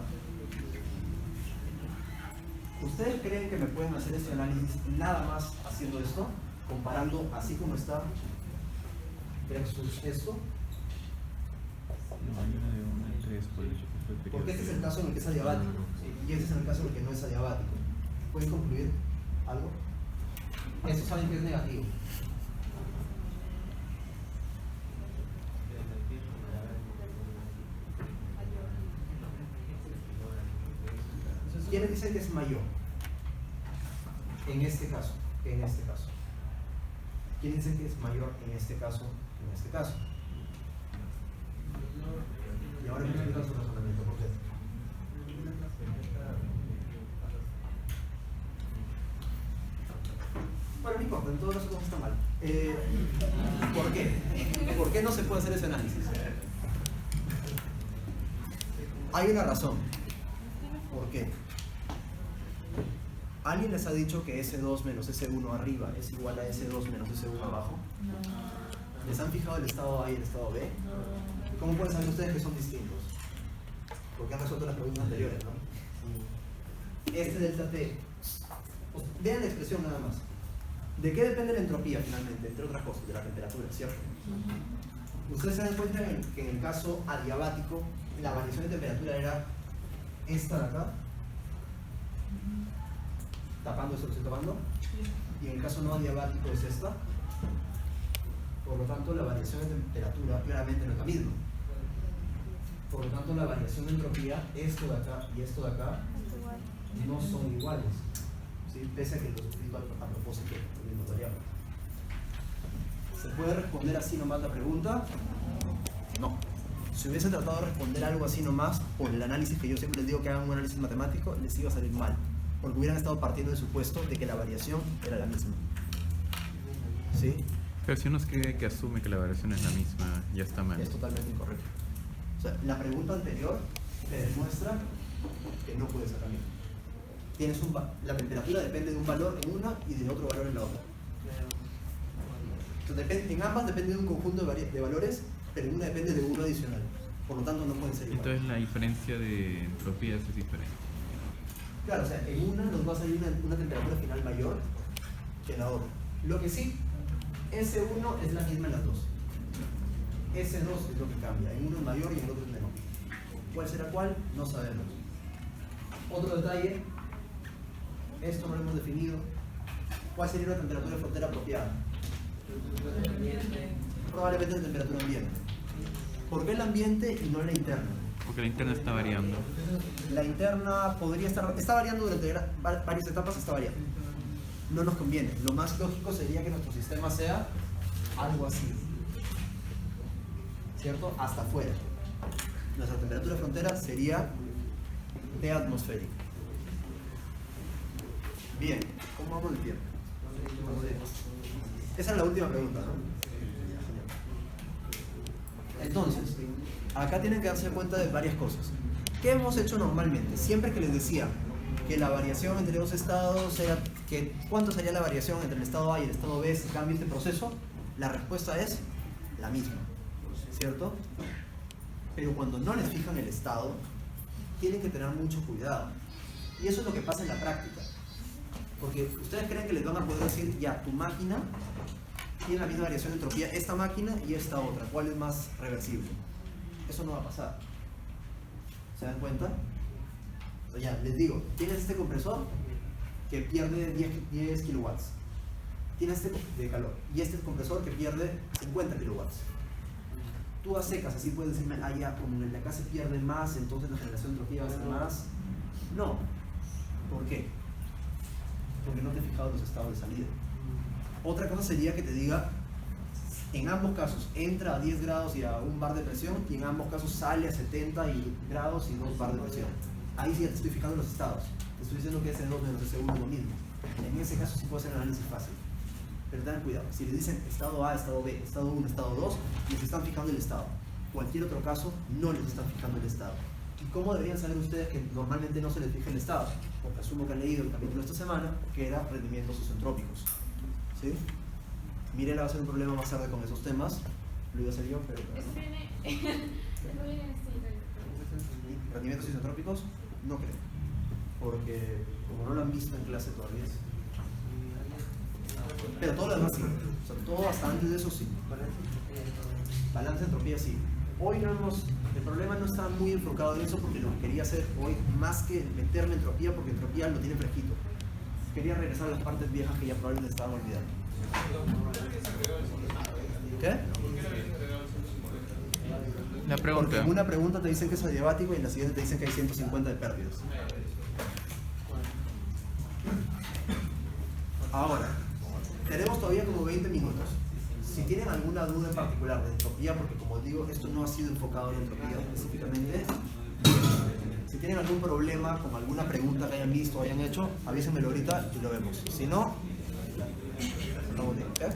¿Ustedes creen que me pueden hacer este análisis nada más haciendo esto? Comparando así como está versus esto. no, hay una de 1 a 3 por el periodo. Porque este es el caso en el que es adiabático y este es el caso en el que no es adiabático. ¿Pueden concluir algo? Estos saben que es negativo. ¿Quiénes dicen que es mayor? En este caso, en este caso. ¿Quiénes dicen que es mayor en este caso, en este caso? Y ahora me explican su razonamiento. ¿Por qué? Bueno, no importa, en todo caso todo está mal. ¿Por qué? ¿Por qué no se puede hacer ese análisis? Hay una razón. ¿Por qué? ¿Alguien les ha dicho que S2 menos S1 arriba es igual a S2 menos S1 abajo? No. ¿Les han fijado el estado A y el estado B? ¿Cómo pueden saber ustedes que son distintos? Porque han resuelto las preguntas anteriores, ¿no? Este delta T. Vean la expresión nada más. ¿De qué depende la entropía finalmente? Entre otras cosas, de la temperatura, ¿cierto? Ustedes se dan cuenta que en el caso adiabático la variación de temperatura era esta de acá, tapando esto que estoy tapando, y en el caso no adiabático es esta. Por lo tanto, la variación de temperatura claramente no es la misma. Por lo tanto, la variación de entropía, esto de acá y esto de acá, no son iguales, ¿sí? Pese a que los he escrito a propósito del mismo variable. ¿Se puede responder así nomás la pregunta? No. Si hubiese tratado de responder algo así nomás, por el análisis que yo siempre les digo que hagan un análisis matemático, les iba a salir mal, porque hubieran estado partiendo del supuesto de que la variación era la misma. ¿Sí? Pero si uno escribe que asume que la variación es la misma, ya está mal. Es totalmente incorrecto. O sea, la pregunta anterior te demuestra que no puede ser la misma. La temperatura depende de un valor en una y de otro valor en la otra. Entonces, en ambas depende de un conjunto de valores, pero en una depende de uno adicional. Por lo tanto, no pueden ser iguales. Entonces la diferencia de entropías es diferente. Claro, o sea, en una nos va a salir una temperatura final mayor que en la otra. Lo que sí, S1 es la misma en las dos. S2 es lo que cambia. En uno es mayor y en el otro es menor. ¿Cuál será cuál? No sabemos. Otro detalle, esto no lo hemos definido. ¿Cuál sería una temperatura de frontera apropiada? Probablemente la temperatura ambiente. ¿Por qué el ambiente y no la interna? Porque la interna está variando. La interna está variando durante varias etapas, está variando. No nos conviene. Lo más lógico sería que nuestro sistema sea algo así, ¿cierto? Hasta afuera. Nuestra temperatura de frontera sería de atmosférica. Bien, ¿cómo vamos de tiempo? Esa es la última pregunta, ¿no? Entonces, acá tienen que darse cuenta de varias cosas. ¿Qué hemos hecho normalmente? Siempre que les decía que la variación entre dos estados era ¿cuánto sería la variación entre el estado A y el estado B si cambia este proceso? La respuesta es la misma, ¿cierto? Pero cuando no les fijan el estado, tienen que tener mucho cuidado. Y eso es lo que pasa en la práctica. Porque ustedes creen que les van a poder decir, ya, tu máquina tiene la misma variación de entropía, esta máquina y esta otra, ¿cuál es más reversible? Eso no va a pasar. ¿Se dan cuenta? O sea, ya, les digo, tienes este compresor que pierde 10 kilowatts. Tienes este de calor y este compresor que pierde 50 kilowatts. Tú a secas, así puedes decirme, ah, ya, como en la acá se pierde más, entonces la generación de entropía va a ser más. No. ¿Por qué? Porque no te has fijado en los estados de salida. Otra cosa sería que te diga, en ambos casos entra a 10 grados y a un bar de presión, y en ambos casos sale a 70 grados y 2 bar de presión. Ahí sí ya te estoy fijando en los estados. Te estoy diciendo que S2 menos S1 es lo mismo. En ese caso sí puede ser un análisis fácil. Pero tengan cuidado, si les dicen estado A, estado B, estado 1, estado 2, les están fijando el estado. Cualquier otro caso, no les están fijando el estado. ¿Y cómo deberían saber ustedes que normalmente no se les fija el estado? Porque asumo que han leído el capítulo de esta semana, que era rendimientos isentrópicos. ¿Sí? Miren, va a ser un problema más tarde con esos temas. Lo iba a hacer yo, pero... ¿Rendimientos isentrópicos? No creo. Porque como no lo han visto en clase todavía. Pero todo lo demás sí. O sea, todo hasta antes de eso sí. Balance de entropía sí. Hoy no hemos... El problema no está muy enfocado en eso porque lo que quería hacer hoy, más que meterme entropía, porque entropía lo tiene fresquito. Quería regresar a las partes viejas que ya probablemente estaban olvidando. ¿Qué? La pregunta. Porque en una pregunta te dicen que es adiabático y en la siguiente te dicen que hay 150 de pérdidas. Ahora, tenemos todavía como 20 minutos. Si tienen alguna duda en particular de entropía, porque como digo, esto no ha sido enfocado en entropía específicamente, si tienen algún problema con alguna pregunta que hayan visto o hayan hecho, avísenmelo ahorita y lo vemos. Si no, estamos bien, ¿ok?